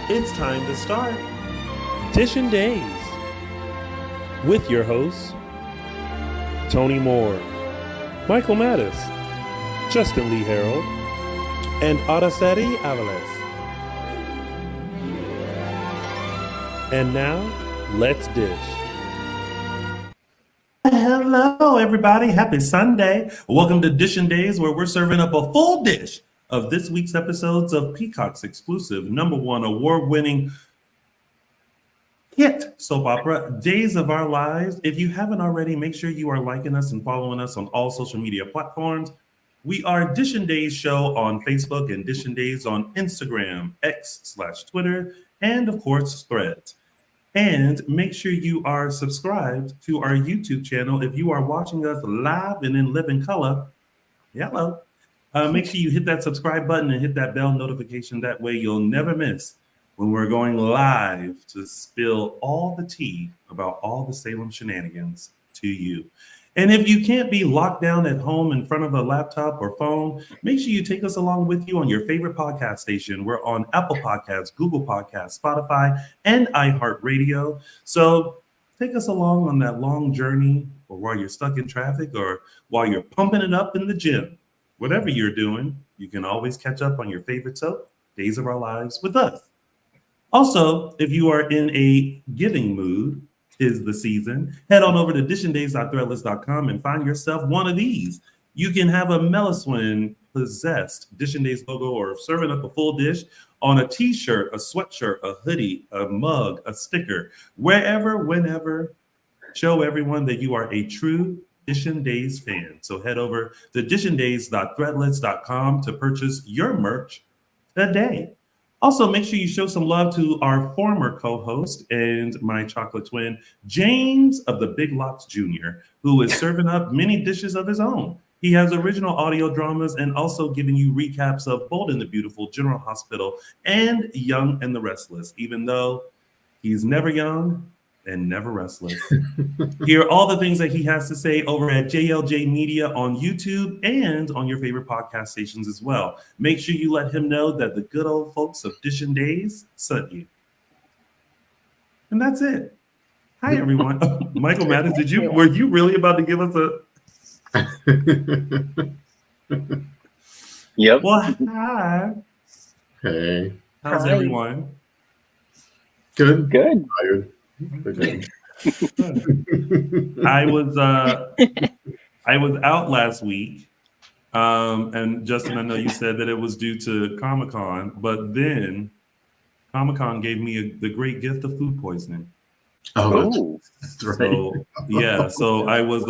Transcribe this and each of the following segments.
It's time to start Dishin Days with your hosts, Tony Moore, Michael Mattis, Justin Lee Hareld, and Araceli Aviles. And now, let's dish. Hello, everybody. Happy Sunday. Welcome to Dishin Days, where we're serving up a full dish of this week's episodes of Peacock's exclusive #1 award-winning hit soap opera, Days of Our Lives. If you haven't already, make sure you are liking us and following us on all social media platforms. We are Dishin Days Show on Facebook and Dishin Days on Instagram, X/Twitter, and of course, Threads. And make sure you are subscribed to our YouTube channel. If you are watching us live and in living color, hello. Make sure you hit that subscribe button and hit that bell notification. That way you'll never miss when we're going live to spill all the tea about all the Salem shenanigans to you. And if you can't be locked down at home in front of a laptop or phone, make sure you take us along with you on your favorite podcast station. We're on Apple Podcasts, Google Podcasts, Spotify, and iHeartRadio. So take us along on that long journey, or while you're stuck in traffic, or while you're pumping it up in the gym. Whatever you're doing, you can always catch up on your favorite soap, Days of Our Lives, with us. Also, if you are in a giving mood, 'tis the season, head on over to dishindays.threadless.com and find yourself one of these. You can have a Meliswin possessed Dishin Days logo, or serving up a full dish on a t-shirt, a sweatshirt, a hoodie, a mug, a sticker, wherever, whenever. Show everyone that you are a true Dishin Days fan. So head over to dishindays.threadless.com to purchase your merch today. Also, make sure you show some love to our former co-host and my chocolate twin, James of the Big Lots Jr., who is serving up many dishes of his own. He has original audio dramas and also giving you recaps of Bold and the Beautiful, General Hospital, and Young and the Restless, even though he's never young and never restless. Hear all the things that he has to say over at JLJ Media on YouTube and on your favorite podcast stations as well. Make sure you let him know that the good old folks of Dishin Days sent you. And that's it. Hi, everyone. Michael Mattis, were you really about to give us a... Yep. Well, hi. Hey. How's everyone? Good. Good. Tired. I was out last week, and Justin, I know you said that it was due to Comic-Con, but then Comic-Con gave me the great gift of food poisoning. Oh, that's right. So yeah, so I was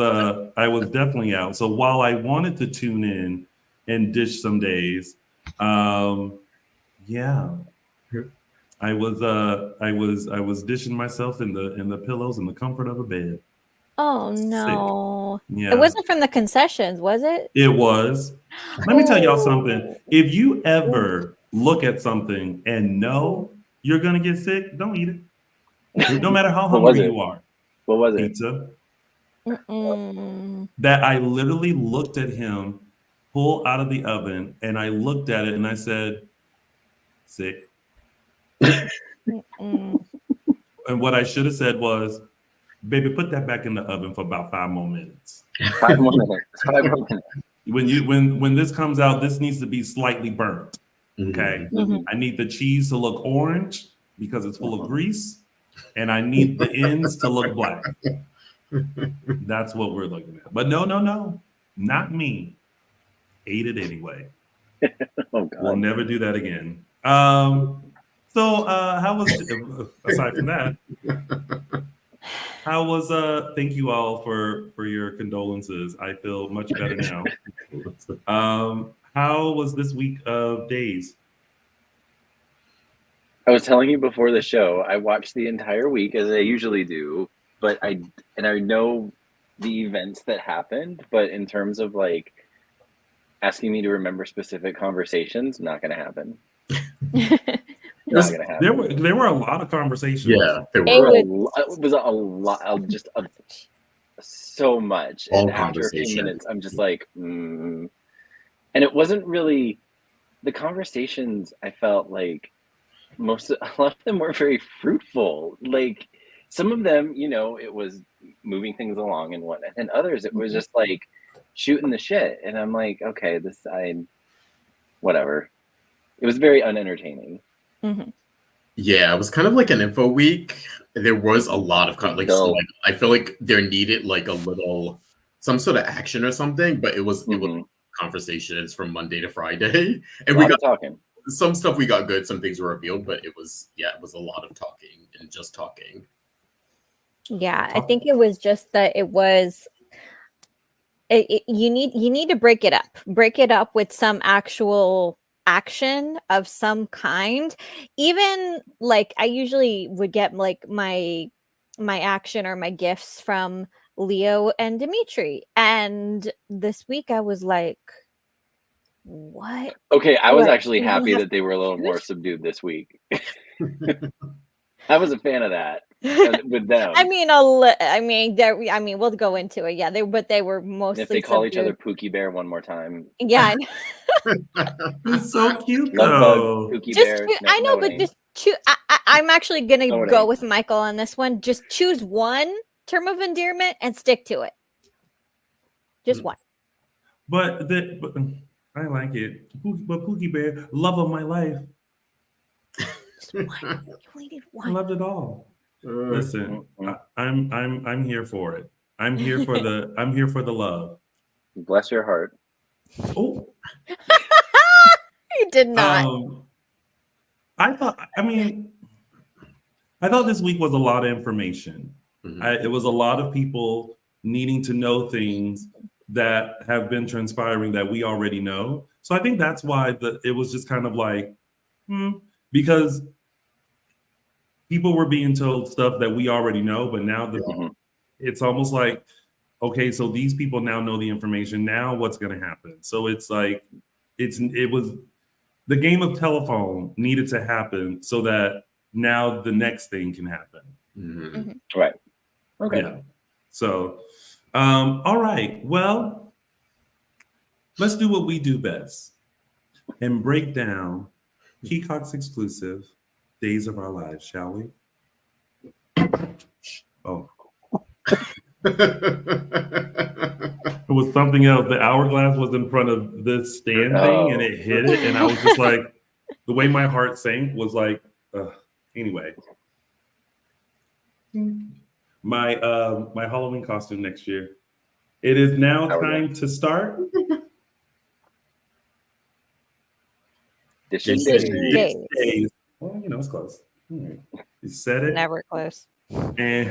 definitely out. So while I wanted to tune in and dish some days, yeah. I was dishing myself in the pillows in the comfort of a bed. Oh no! Sick. Yeah, it wasn't from the concessions, was it? It was. Let me tell y'all something. If you ever look at something and know you're gonna get sick, don't eat it. No matter how hungry you are. What was it? Pizza. Mm-mm. That I literally looked at him pull out of the oven, and I looked at it and I said, "Sick." Mm-mm. And what I should have said was, "Baby, put that back in the oven for about 5 more minutes." 5 more minutes. 5 more minutes. When this comes out, this needs to be slightly burnt. Okay. Mhm. I need the cheese to look orange because it's full of grease, and I need the ends to look black. That's what we're looking at. But no, not me. Ate it anyway. Oh God. We'll never do that again. So how was, aside from that, how was, thank you all for your condolences. I feel much better now. How was this week of Days? I was telling you before the show, I watched the entire week as I usually do, but I know the events that happened, but in terms of like asking me to remember specific conversations, not going to happen. Not gonna happen. There were a lot of conversations. Yeah, It was a lot, just so much. All and after a few conversation. minutes, I'm just like, and it wasn't really the conversations. I felt like a lot of them were very fruitful. Like some of them, it was moving things along and whatnot, and others it was just like shooting the shit. And I'm like, okay, whatever. It was very unentertaining. Mm-hmm. Yeah, it was kind of like an info week. There was a lot of I feel like there needed like some sort of action or something, but it was conversations from Monday to Friday, and we got talking. Some stuff we got good, some things were revealed, but it was a lot of talking and just talking. Yeah, I think it was just that it was. You need to break it up with some actual action of some kind. Even like I usually would get like my action or my gifts from Leo and Dimitri, and this week I was like, what? Okay, I was actually happy that they were a little more subdued this week. I was a fan of that with them. I mean, we'll go into it. Yeah, they were mostly. And if they call each other Pookie Bear one more time. Yeah, it's so cute though. Pookie Bear. I know, but just choose. I'm actually gonna go with Michael on this one. Just choose one term of endearment and stick to it. Just one. But I like it. But Pookie Bear, love of my life. Just one. You only need one. I loved it all. Listen, I'm here for it. I'm here for the love. Bless your heart. Oh, you did not. I thought this week was a lot of information. It was a lot of people needing to know things that have been transpiring that we already know. So I think that's why it was just kind of like, because people were being told stuff that we already know, but now it's almost like, okay, so these people now know the information. Now what's going to happen? So it's like, it was the game of telephone needed to happen so that now the next thing can happen. Right. Okay. Yeah. So, all right. Well, let's do what we do best and break down Cox exclusive Days of Our Lives, shall we? Oh. It was something else. The hourglass was in front of this stand thing and it hit it. And I was just like, the way my heart sank was like, anyway. My Halloween costume next year. It is now time to start. Dishin Days. Well, it's close. You said it. Never close. And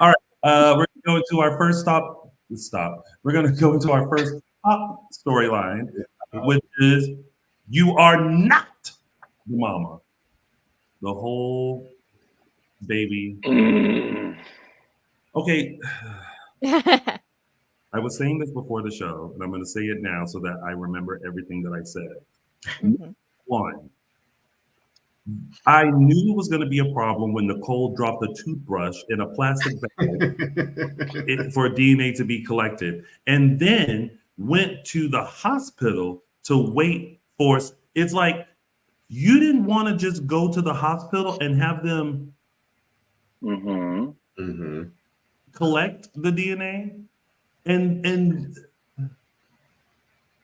all right, we're going to go into our first stop. We're going to go into our first top storyline, which is you are not the mama. The whole baby. Okay. I was saying this before the show, and I'm going to say it now so that I remember everything that I said. One, I knew it was going to be a problem when Nicole dropped a toothbrush in a plastic bag for DNA to be collected, and then went to the hospital to wait for. It's like you didn't want to just go to the hospital and have them collect the DNA. And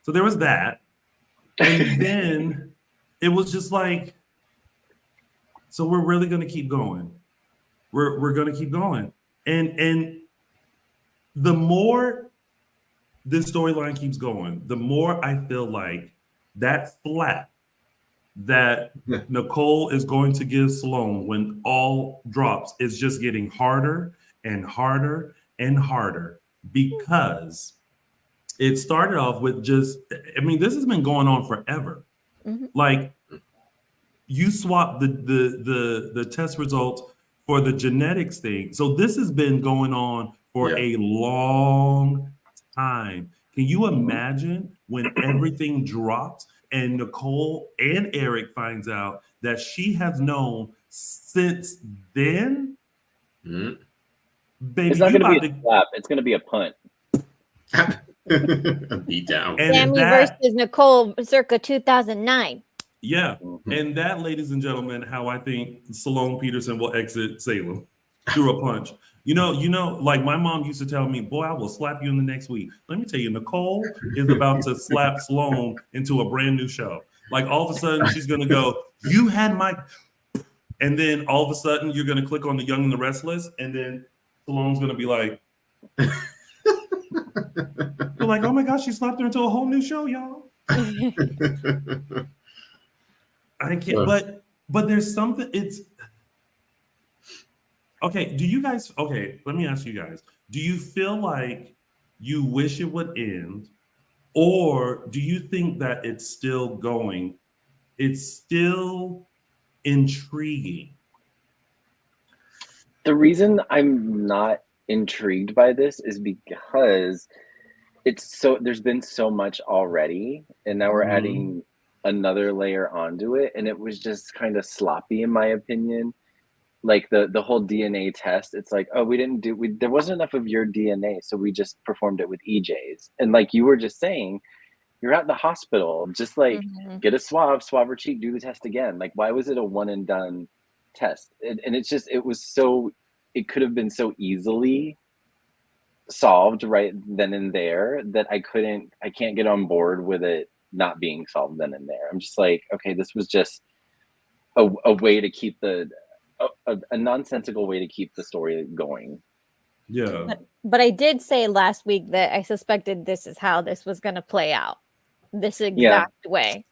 so there was that. And then it was just like, so we're really going to keep going. We're going to keep going. And the more this storyline keeps going, the more I feel like that slap that Nicole is going to give Sloan when all drops is just getting harder and harder and harder. Because it started off with this has been going on forever. Like you swap the test results for the genetics thing. So this has been going on for a long time. Can you imagine when everything drops and Nicole and Eric finds out that she has known since then? Baby, it's not going to be a slap. It's going to be a punt. Beat down. And Sammy that, versus Nicole circa 2009. yeah. Mhm. And that, ladies and gentlemen, how I think Sloan Peterson will exit Salem through a punch. Like my mom used to tell me, boy, I will slap you in the next week. Let me tell you, Nicole is about to slap Sloan into a brand new show. Like all of a sudden she's gonna go, you had my, and then all of a sudden you're gonna click on the Young and the Restless, and then Sloan's gonna be like, you're like, oh my gosh, she slapped her into a whole new show, y'all. I can't, but there's something, it's okay. Let me ask you guys, do you feel like you wish it would end, or do you think that it's still going? It's still intriguing. The reason I'm not intrigued by this is because there's been so much already, and now we're adding another layer onto it, and it was just kind of sloppy in my opinion. Like the whole DNA test, it's like, oh, there wasn't enough of your DNA, so we just performed it with EJ's. And like you were just saying, you're at the hospital, just like get a swab her cheek, do the test again. Like, why was it a one and done test? And it could have been so easily solved right then and there that I can't get on board with it not being solved then and there. I'm just like, okay, this was just a way to keep a nonsensical way to keep the story going. Yeah. But I did say last week that I suspected this is how this was going to play out. This exact way.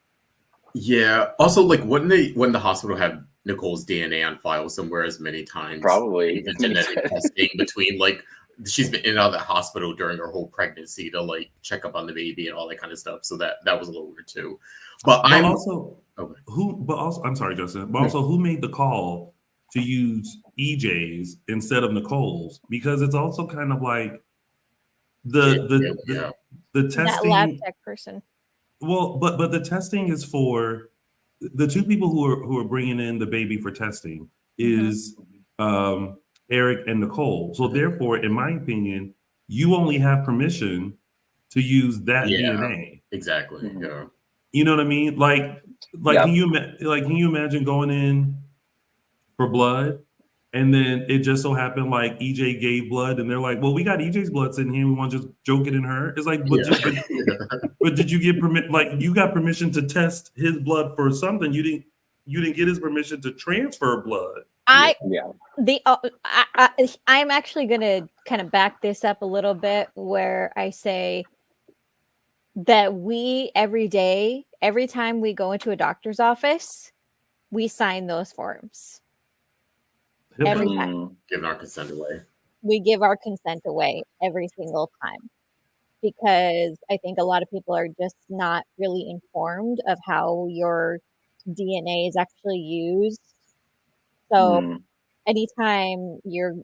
Yeah. Also, like, wouldn't the hospital have Nicole's DNA on file somewhere as many times? Probably. Even genetic testing between, like, she's been in and out of the hospital during her whole pregnancy to, like, check up on the baby and all that kind of stuff. So that was a little weird too. But I'm sorry, Justin. But also, who made the call to use EJ's instead of Nicole's? Because it's also kind of like the testing. That lab tech person. Well, but the testing is for the two people who are bringing in the baby for testing is Eric and Nicole. So therefore, in my opinion, you only have permission to use that DNA. Exactly. Yeah. You know what I mean? Like can you imagine going in for blood, and then it just so happened like EJ gave blood, and they're like, "Well, we got EJ's blood sitting here. We want to just joke it in her." It's like, but did you get permit? Like, you got permission to test his blood for something. You didn't get his permission to transfer blood. I'm actually gonna kind of back this up a little bit, where I say that every time we go into a doctor's office, we sign those forms. Every time. Giving our consent away. We give our consent away every single time, because I think a lot of people are just not really informed of how your DNA is actually used. So anytime you're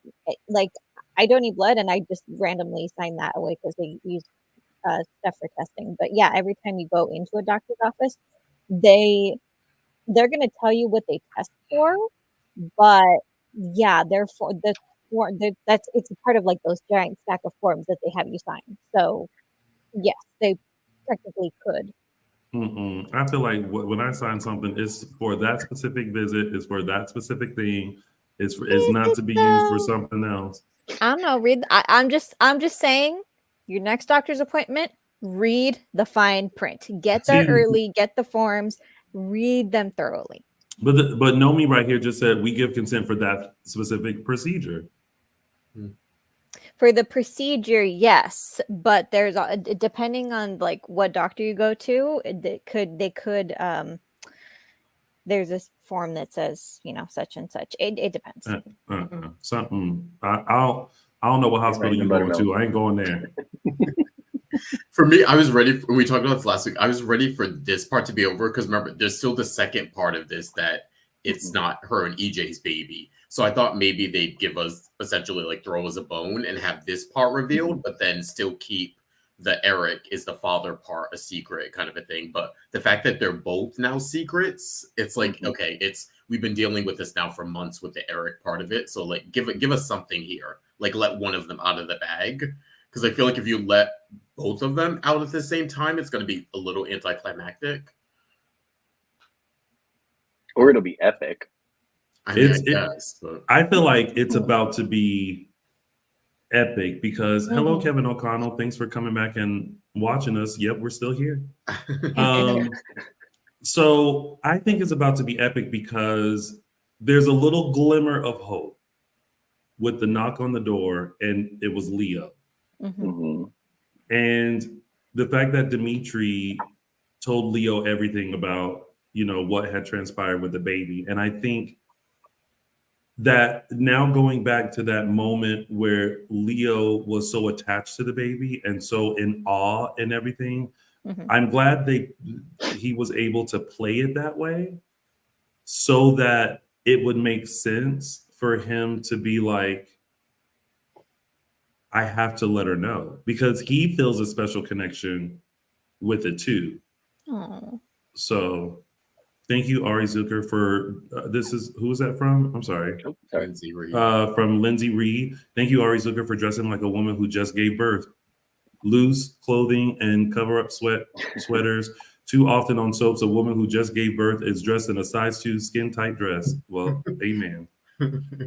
like, I donate blood and I just randomly sign that away because they use stuff for testing. But yeah, every time you go into a doctor's office, they're going to tell you what they test for, but yeah, it's a part of like those giant stack of forms that they have you sign. So yes, they technically could. I feel like when I sign something, it's for that specific visit, it's for that specific thing. It's not to be used for something else. I don't know. I'm just saying, your next doctor's appointment, read the fine print. Get there early. Get the forms. Read them thoroughly. But Nomi right here just said we give consent for that specific procedure. For the procedure, yes, but there's depending on like what doctor you go to, they could there's this form that says, such and such. It depends. Something I don't know what hospital you're going to. I ain't going there. For me, I was ready. When we talked about this last week, I was ready for this part to be over because remember, there's still the second part of this that it's not her and EJ's baby. So I thought maybe they'd give us essentially like throw us a bone and have this part revealed, but then still keep the Eric is the father part a secret kind of a thing. But the fact that they're both now secrets, it's like, okay, we've been dealing with this now for months with the Eric part of it. So like give us something here. Like let one of them out of the bag. because I feel like if you let both of them out at the same time, it's going to be a little anticlimactic. Or it'll be epic. I mean, I guess, but I feel like it's about to be epic because hello, Kevin O'Connell. Thanks for coming back and watching us. Yep, we're still here. So I think it's about to be epic because there's a little glimmer of hope with the knock on the door, and it was Leo. And the fact that Dimitri told Leo everything about, what had transpired with the baby. And I think that now going back to that moment where Leo was so attached to the baby and so in awe and everything, I'm glad he was able to play it that way so that it would make sense for him to be like, I have to let her know, because he feels a special connection with it too. Aww. So thank you, Ari Zucker, for who is that from? I'm sorry. Oh, sorry. Lindsay Reed. From Lindsay Reed. Thank you, Ari Zucker, for dressing like a woman who just gave birth. Loose clothing and cover-up sweaters. Too often on soaps, a woman who just gave birth is dressed in a size 2 skin-tight dress. Well, amen.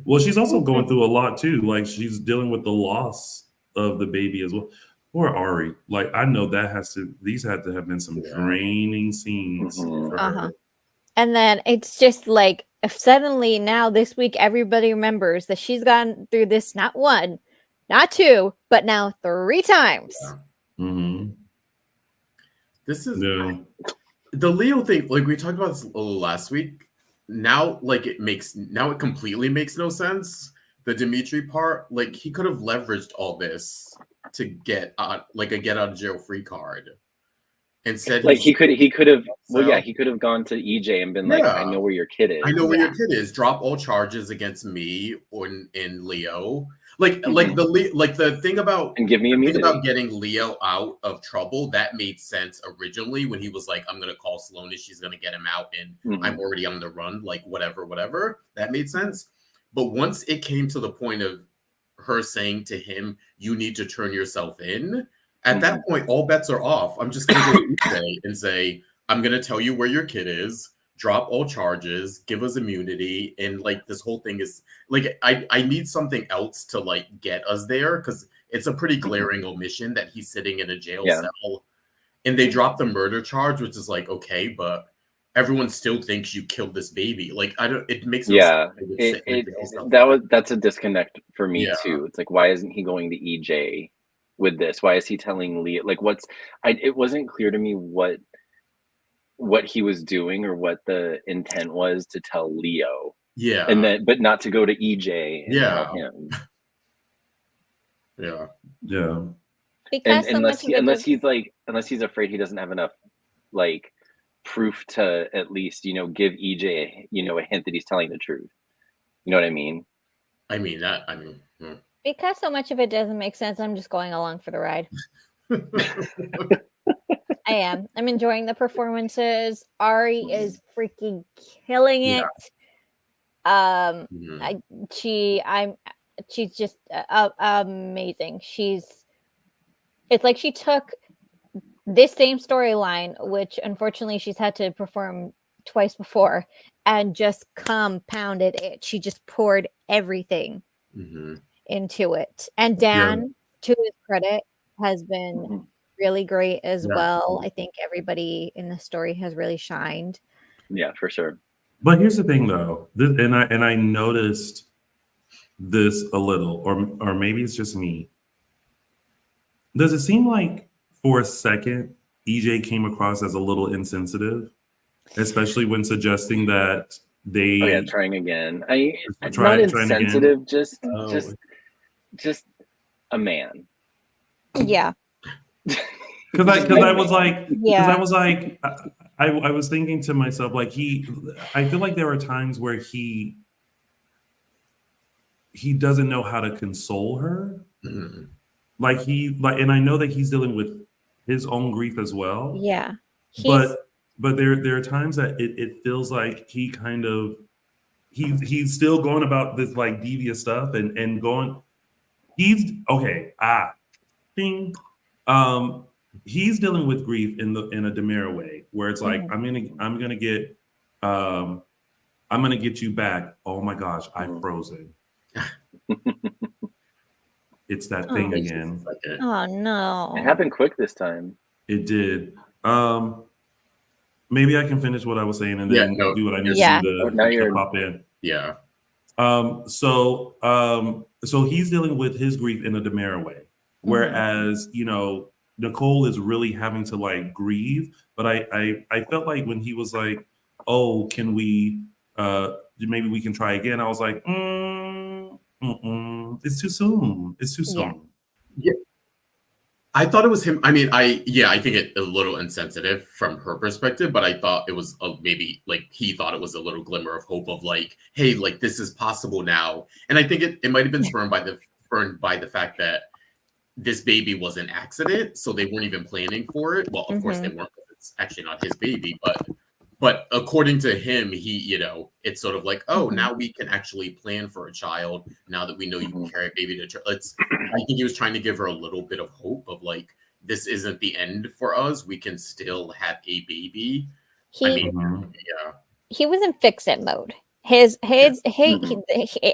Well, she's also going through a lot too. Like, she's dealing with the loss of the baby as well. Poor Ari. Like, I know these had to have been some draining scenes for her. And then it's just like, if suddenly now this week everybody remembers that she's gone through this not 1, not 2, but now 3 times. This is the Leo thing. Like, we talked about this a little last week. Now, it completely makes no sense. The Dimitri part, like, he could have leveraged all this to get a get out of jail free card. Instead, like he could have. Well, yeah, he could have gone to EJ and been like, "I know where your kid is. I know where your kid is. Drop all charges against me or in Leo. The thing about and give me immunity. The thing about getting Leo out of trouble, that made sense originally when he was like, "I'm gonna call Sloan and she's gonna get him out, and I'm already on the run." Like, whatever. That made sense. But once it came to the point of her saying to him, "You need to turn yourself in." At that point, all bets are off. I'm just going to go eBay and say, I'm going to tell you where your kid is, drop all charges, give us immunity. And like, this whole thing is like, I need something else to like get us there, because it's a pretty glaring omission that he's sitting in a jail cell and they drop the murder charge, which is like, okay, but everyone still thinks you killed this baby. Like, it makes no sense. That's a disconnect for me too. It's like, why isn't he going to EJ with this? Why is he telling Leo? Like, it wasn't clear to me what he was doing or what the intent was to tell Leo. Yeah. And then, but not to go to EJ and tell him. Yeah. Because unless he's afraid he doesn't have enough like proof to at least, give EJ, a hint that he's telling the truth. You know what I mean? Because so much of it doesn't make sense, I'm just going along for the ride. I am. I'm enjoying the performances. Ari is freaking killing it. She's just amazing. It's like she took this same storyline, which unfortunately she's had to perform twice before, and just compounded it. She just poured everything into it. And Dan, to his credit, has been really great as well. I think everybody in the story has really shined. Yeah, for sure. But here's the thing, though, and I noticed this a little, or maybe it's just me. Does it seem like for a second EJ came across as a little insensitive, especially when suggesting that they trying again? Not insensitive, just a man. Yeah. Because I was like, I was thinking to myself, like, I feel like there are times where he doesn't know how to console her. And I know that he's dealing with his own grief as well. Yeah. But there are times that it feels like he kind of he's still going about this like devious stuff and going. Ding. He's dealing with grief in a demure way, where it's like, I'm gonna get you back. Oh my gosh, I've frozen. It's that thing again. Oh no. It happened quick this time. It did. Maybe I can finish what I was saying and then do what I need to do to pop in. Yeah. So he's dealing with his grief in a demure way, whereas Nicole is really having to like grieve. But I felt like when he was like, "Oh, can we? Maybe we can try again." I was like, "It's too soon. It's too soon." Yeah. I thought it was him. I mean, I think it's a little insensitive from her perspective, but I thought it was maybe like he thought it was a little glimmer of hope of like, hey, like this is possible now. And I think it might have been spurned by the fact that this baby was an accident, so they weren't even planning for it. Well, of course they weren't, because it's actually not his baby, but according to him, he, it's sort of like, oh, now we can actually plan for a child now that we know you can carry a baby to term. I think he was trying to give her a little bit of hope of like, this isn't the end for us. We can still have a baby. He was in fix-it mode.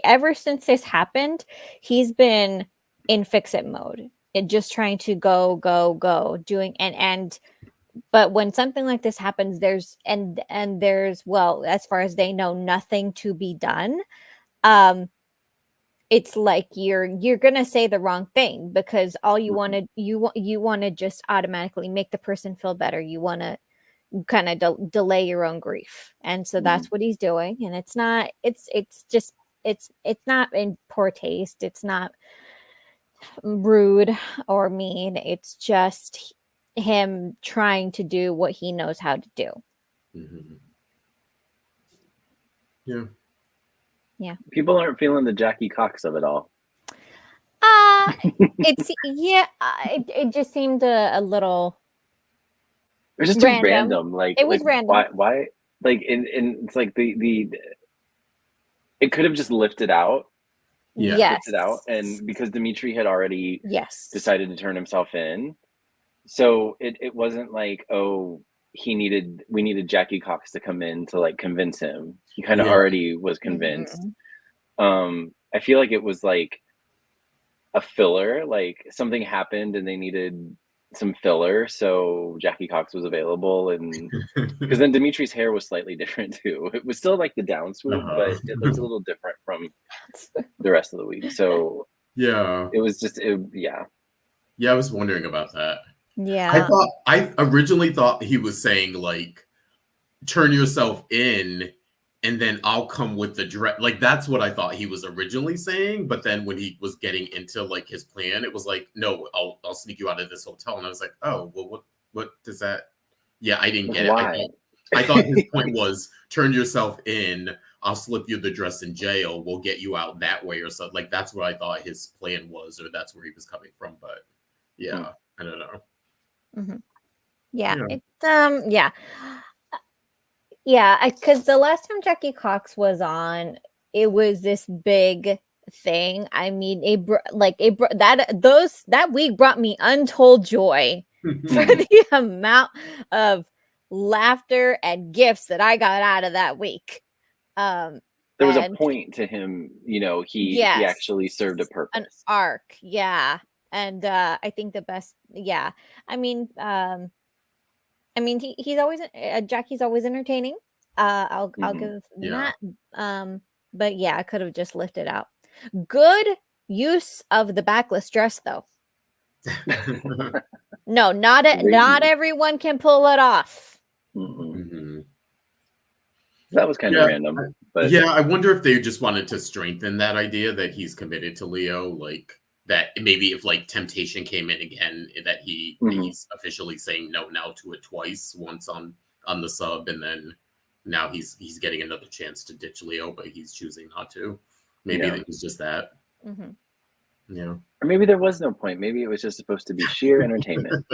Ever since this happened, he's been in fix-it mode. And just trying to go, doing but when something like this happens, there's well, as far as they know, nothing to be done. It's like you're gonna say the wrong thing because all you want to just automatically make the person feel better. You want to kind of delay your own grief, and so that's what he's doing. And it's not in poor taste. It's not rude or mean. It's just him trying to do what he knows how to do. Yeah. People aren't feeling the Jackie Cox of it all. It just seemed a little. It was just too random. Like it was random. Why? Like, and it's like the it could have just lifted out. Yes. Lifted out, and because Dimitri had already decided to turn himself in. So it wasn't like, oh, we needed Jackie Cox to come in to like convince him. He kind of already was convinced. I feel like it was like a filler, like something happened and they needed some filler, so Jackie Cox was available, and because then Dimitri's hair was slightly different too. It was still like the down swoop, but it looked a little different from the rest of the week. So it was just I was wondering about that. Yeah. I originally thought he was saying like, turn yourself in and then I'll come with the direct. Like, that's what I thought he was originally saying. But then when he was getting into like his plan, it was like, no, I'll sneak you out of this hotel. And I was like, oh, well, what does that? Yeah, I didn't get it. I thought his point was turn yourself in. I'll slip you the dress in jail. We'll get you out that way or something. Like, that's what I thought his plan was, or that's where he was coming from. But I don't know. Because the last time Jackie Cox was on, it was this big thing. I mean, that week brought me untold joy for the amount of laughter and gifts that I got out of that week. There was a point to him, he actually served a purpose, an arc, and I think the best, he's always Jackie's always entertaining. I'll give that. But I could have just lifted out. Good use of the backless dress, though. No, not everyone can pull it off. That was kind of random. But I wonder if they just wanted to strengthen that idea that he's committed to Leo, like that maybe if like temptation came in again, that he's officially saying no now to it twice, once on the sub, and then now he's getting another chance to ditch Leo, but he's choosing not to. Maybe it was just that. Or maybe there was no point. Maybe it was just supposed to be sheer entertainment.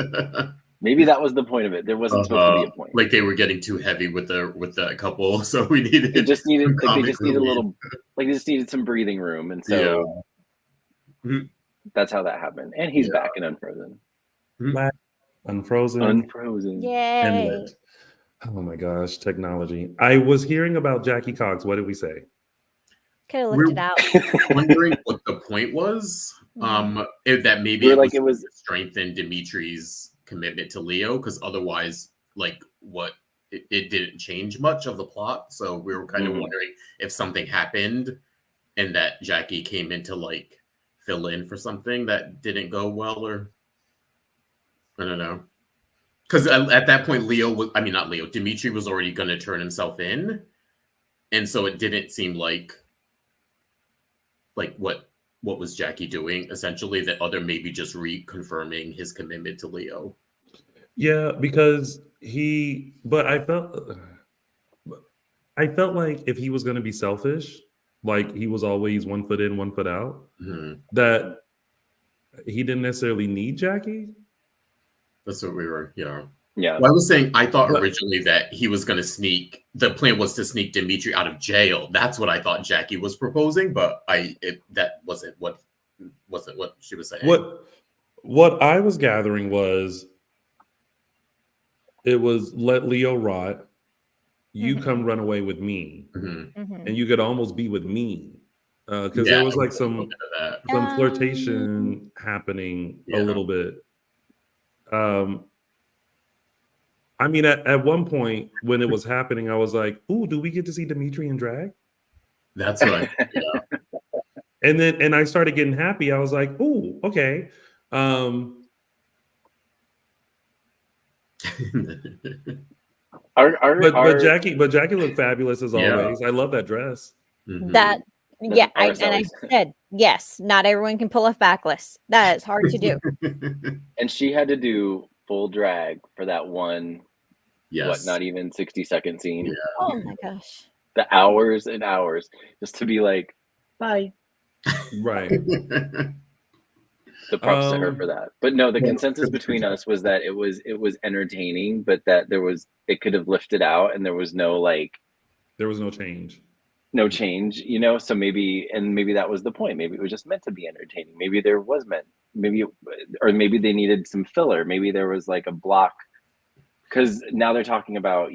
Maybe that was the point of it. There wasn't supposed to be a point. Like they were getting too heavy with the couple, so we needed. They just needed a little. Like they just needed some breathing room, and so. that's how that happened. And he's back and unfrozen. Black, unfrozen, Unfrozen. Yay. and lit. Oh my gosh, technology. I was hearing about Jackie Cox. What did we say? Could have lifted out. Wondering what the point was. That maybe We're it like, was, it was to strengthen Dimitri's commitment to Leo, because otherwise, like, it didn't change much of the plot. So we were kind of wondering if something happened and that Jackie came in to like fill in for something that didn't go well, or I don't know. Because at that point, Dimitri was already going to turn himself in. And so it didn't seem like what was Jackie doing, essentially, that other maybe just reconfirming his commitment to Leo. Yeah, because but I felt like if he was going to be selfish, like he was always 1 foot in, 1 foot out, that he didn't necessarily need Jackie. That's what we were, Yeah. Well, I was saying, I thought originally that he was going to the plan was to sneak Dimitri out of jail. That's what I thought Jackie was proposing, but that wasn't what she was saying. What I was gathering was, it was let Leo rot. You come run away with me, and you could almost be with me, because there was like some flirtation happening a little bit. I mean, at one point when it was happening, I was like, "Ooh, do we get to see Dimitri in drag?" That's right. And I started getting happy. I was like, "Ooh, okay." But Jackie looked fabulous as always. I love that dress. I said yes. Not everyone can pull off backless. That is hard to do. And she had to do full drag for that one. Not even 60-second scene. Yeah. Oh my gosh. The hours and hours just to be like, bye. Right. The props to her for that. But no, the consensus between us was that it was entertaining, but that it could have lifted out, and there was no change. No change, so maybe that was the point. Maybe it was just meant to be entertaining. Maybe there was maybe they needed some filler. Maybe there was like a block, because now they're talking about,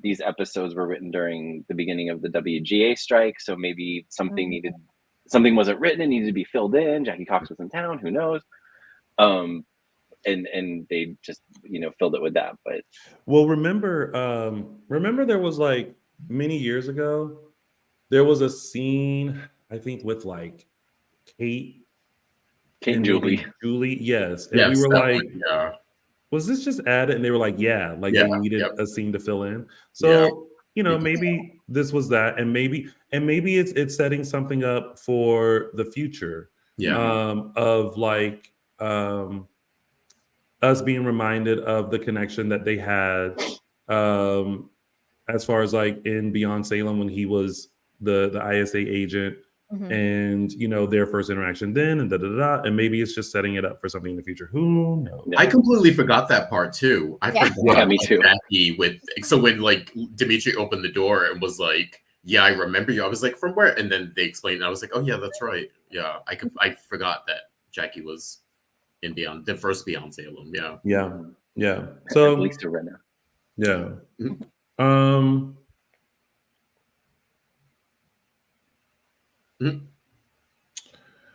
these episodes were written during the beginning of the WGA strike. So maybe something wasn't written and needed to be filled in. Jackie Cox was in town, who knows? And they just, filled it with that. But well, remember there was like many years ago, there was a scene, I think, with like Kate and Julie. Yes. And we were like, was this just added? And they were like, they needed a scene to fill in. So, maybe this was that, and maybe it's setting something up for the future. Of like us being reminded of the connection that they had, as far as like in Beyond Salem, when he was the ISA agent, and their first interaction then, and and maybe it's just setting it up for something in the future. Who knows? I completely forgot that part too. I forgot. Me too. So when like Dimitri opened the door and was like, "Yeah, I remember you," I was like, "From where?" And then they explained, and I was like, "Oh yeah, that's right. Yeah, I forgot that Jackie was in the first Beyond Salem." Yeah. So Lisa Rinna. Yeah.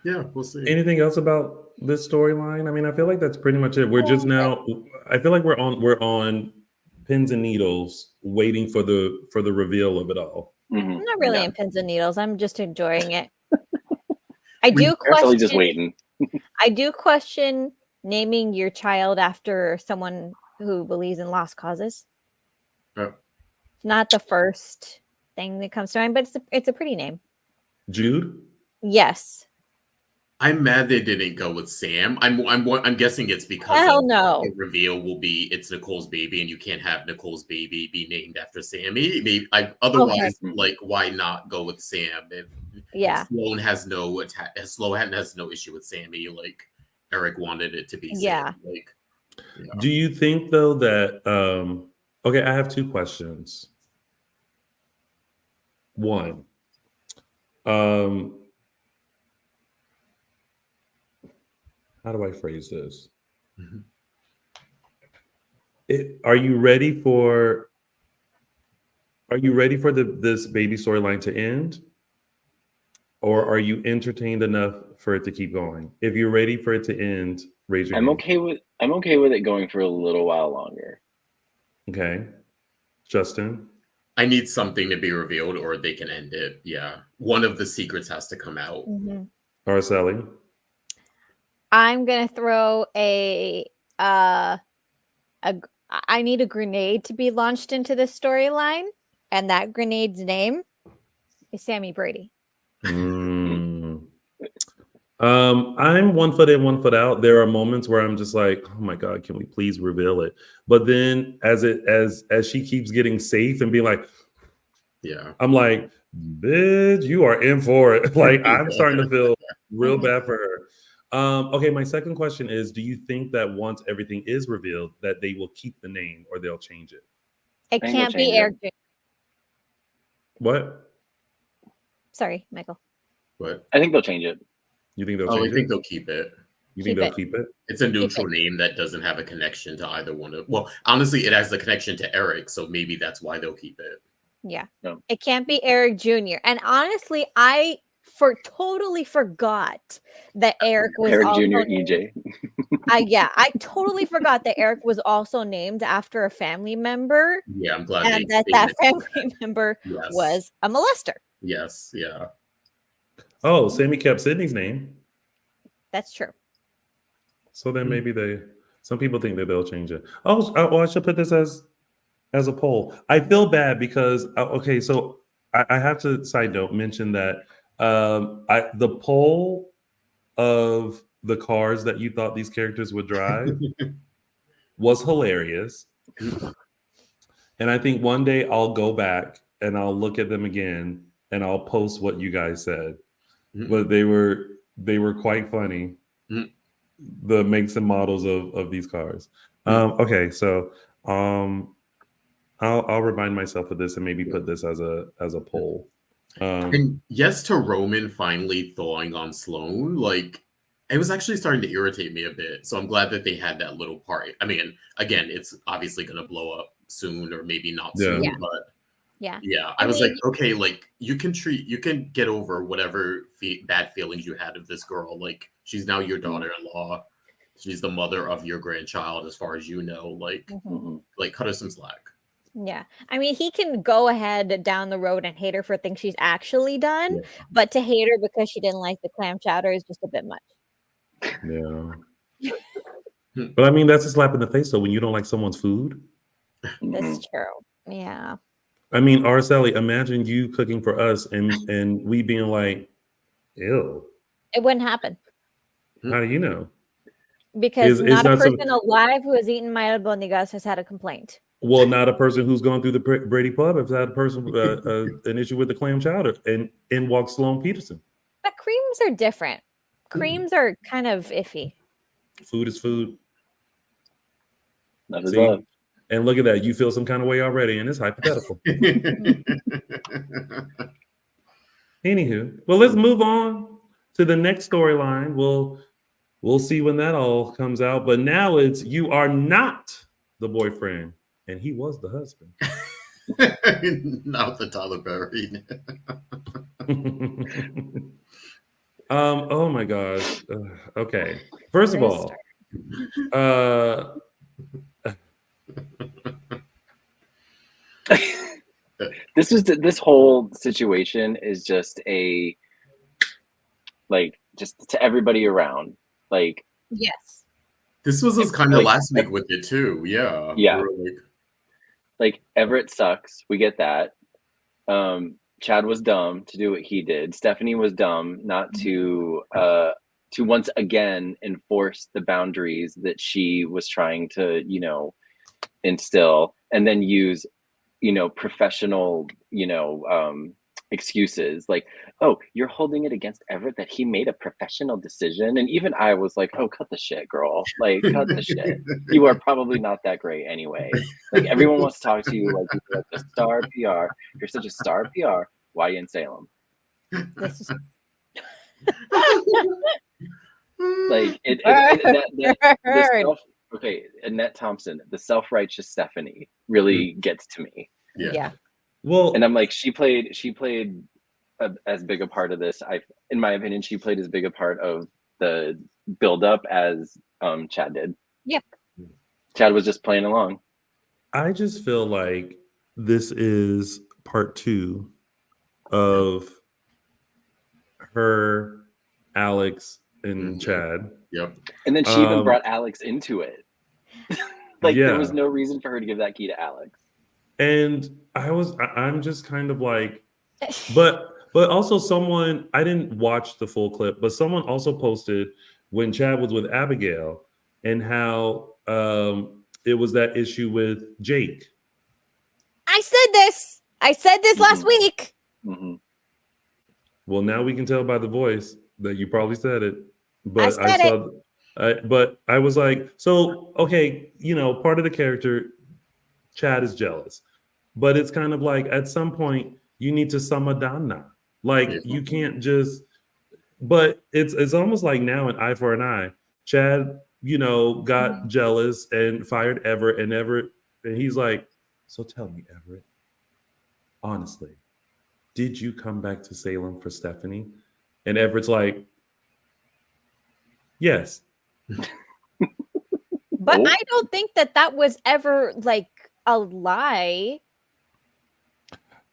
Yeah, we'll see. Anything else about this storyline? I mean, I feel like that's pretty much it. We're just now. I feel like we're on pins and needles, waiting for the reveal of it all. I'm not really in pins and needles. I'm just enjoying it. I do question. Just waiting. I do question naming your child after someone who believes in lost causes. It's not the first thing that comes to mind, but it's a pretty name. Jude? Yes. I'm mad they didn't go with Sam. I'm guessing it's because the reveal will be it's Nicole's baby, and you can't have Nicole's baby be named after Sammy. Otherwise, like, why not go with Sam? If Sloan has no issue with Sammy, like Eric wanted it to be. Sam. Do you think though that okay, I have two questions. One, how do I phrase this? Mhm. Are you ready for this baby storyline to end? Or are you entertained enough for it to keep going? If you're ready for it to end, raise your I'm hand. okay with it going for a little while longer. Okay. Justin? I need something to be revealed or they can end it. Yeah. One of the secrets has to come out. Araceli? I'm gonna throw I need a grenade to be launched into this storyline, and that grenade's name is Sammy Brady. I'm 1 foot in, 1 foot out. There are moments where I'm just like, oh my God, can we please reveal it? But then as she keeps getting safe and being like, Yeah. I'm like, bitch, you are in for it. Like, I'm starting to feel real bad for her. Okay, my second question is, do you think that once everything is revealed, that they will keep the name or they'll change it? It I think they'll can't be change it. Eric Jr. What? Sorry, Michael. What? I think they'll change it. You think they'll Oh, I change think it? they'll keep it. You think Keep they'll it. keep it? It's a neutral it. name that doesn't have a connection to either one of. Well, honestly, it has a connection to Eric, so maybe that's why they'll keep it. Yeah. No. It can't be Eric Jr. And honestly, I totally forgot that Eric was Eric also Jr. named- EJ. I totally forgot that Eric was also named after a family member, Yeah, I'm glad and they that mentioned family member Yes. was a molester. Yes, yeah. Oh, Sammy kept Sydney's name. That's true. So then maybe some people think that they'll change it. Oh, I should put this as a poll. I feel bad because okay, so I have to side note mention that the poll of the cars that you thought these characters would drive was hilarious, and I think one day I'll go back and I'll look at them again and I'll post what you guys said. But they were quite funny. The makes and models of these cars. Okay, so I'll remind myself of this and maybe put this as a poll. And yes to Roman finally thawing on Sloan. Like, it was actually starting to irritate me a bit. So I'm glad that they had that little part. I mean, again, it's obviously going to blow up soon or maybe not soon. Yeah. But Yeah. I was like, okay, like you can get over whatever bad feelings you had of this girl. Like, she's now your daughter-in-law. She's the mother of your grandchild, as far as you know. Like, like cut her some slack. Yeah. I mean, he can go ahead down the road and hate her for things she's actually done, but to hate her because she didn't like the clam chowder is just a bit much. Yeah. But I mean, that's a slap in the face, though, when you don't like someone's food. That's true. Yeah. I mean, Araceli, imagine you cooking for us and we being like, ew. It wouldn't happen. How do you know? Because It's not a not person alive who has eaten my albóndigas has had a complaint. Well, not a person who's gone through the Brady Pub has had a person an issue with the clam chowder, and in walks Sloan Peterson. But creams are different. Creams are kind of iffy. Food is food. Love is love. And look at that. You feel some kind of way already, and it's hypothetical. Anywho, well, let's move on to the next storyline. We'll see when that all comes out. But now it's you are not the boyfriend, and he was the husband. Not the Tyler Perry. Oh my gosh. Okay. First of all, this whole situation is just just to everybody around. Like, yes, this was us kind of last week with it too. Yeah. Yeah. Like Everett sucks. We get that. Chad was dumb to do what he did. Stephanie was dumb not to once again enforce the boundaries that she was trying to, instill, and then use, professional, excuses like, oh, you're holding it against Everett that he made a professional decision. And even I was like, oh, cut the shit, girl. Like, cut the shit. You are probably not that great anyway. Like, everyone wants to talk to you like you're like a star PR. You're such a star PR. Why are you in Salem? this is Like okay, Annette Thompson, the self-righteous Stephanie really gets to me. Yeah. Well, and I'm like, she played as big a part of this. In my opinion, she played as big a part of the build-up as Chad did. Yep. Chad was just playing along. I just feel like this is part 2 of her, Alex, and Chad. Yep. And then she even brought Alex into it. There was no reason for her to give that key to Alex. And I'm just kind of like, but also someone, I didn't watch the full clip, but someone also posted when Chad was with Abigail and how it was that issue with Jake. I said this last week. Mm-hmm. Well, now we can tell by the voice that you probably said it, but but I was like, so, okay, part of the character, Chad is jealous, but it's kind of like at some point you need to samadana. Like you can't just, but it's almost like now an eye for an eye. Chad, got jealous and fired Everett, and he's like, so tell me, Everett, honestly, did you come back to Salem for Stephanie? And Everett's like, yes. But I don't think that was ever like a lie.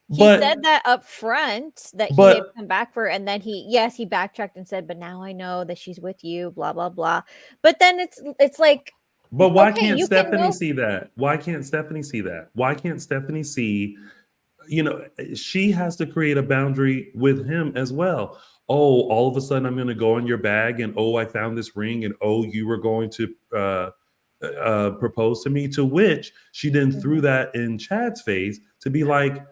He said that up front that he had come back for her, and then he backtracked and said, but now I know that she's with you, blah, blah, blah. But then it's like, but why can't Stephanie see that? Why can't Stephanie see that? Why can't Stephanie see, she has to create a boundary with him as well. Oh, all of a sudden I'm going to go in your bag and, I found this ring and, you were going to propose to me, to which she then threw that in Chad's face to be like,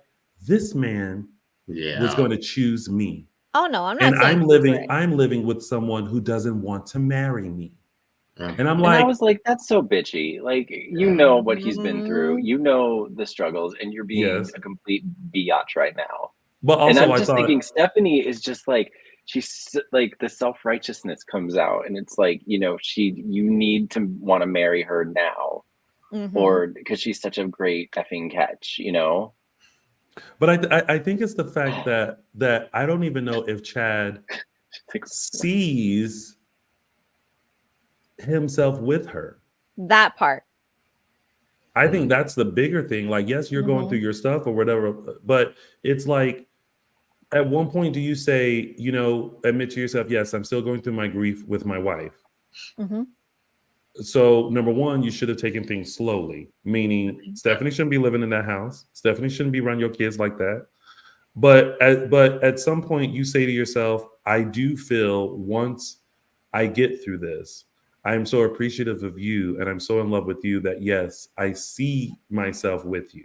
this man was going to choose me. Oh no, I'm not. And I'm living with someone who doesn't want to marry me. And I'm like, I was like, that's so bitchy. Like, what he's been through, the struggles, and you're being a complete biatch right now. But also, and I'm just thinking Stephanie is just like, she's like, the self-righteousness comes out, and it's like, you need to want to marry her now, or because she's such a great effing catch, But I think it's the fact that I don't even know if Chad sees himself with her. That part. I think that's the bigger thing. Like, yes, you're going through your stuff or whatever, but it's like, at one point, do you say, admit to yourself, yes, I'm still going through my grief with my wife. So, number one, you should have taken things slowly, meaning Stephanie shouldn't be living in that house. Stephanie shouldn't be around your kids like that. But at some point, you say to yourself, I do feel once I get through this, I am so appreciative of you and I'm so in love with you that, yes, I see myself with you.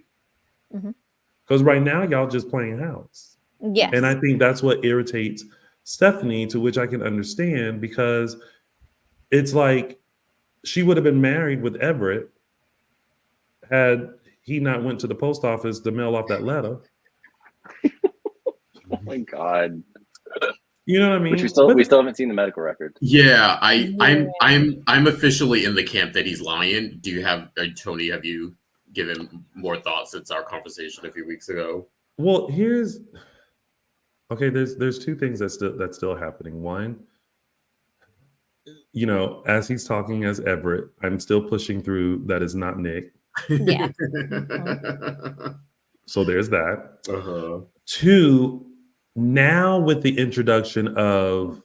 Because right now, y'all just playing house. Yes. And I think that's what irritates Stephanie, to which I can understand, because it's like she would have been married with Everett had he not went to the post office to mail off that letter. Oh my God. You know what I mean? Which we still haven't seen the medical record. Yeah, I'm officially in the camp that he's lying. Do you have Tony? Have you given more thought since our conversation a few weeks ago? Well, there's two things that's still happening. One, as he's talking as Everett, I'm still pushing through that is not Nick. Yeah. So there's that. Two, now with the introduction of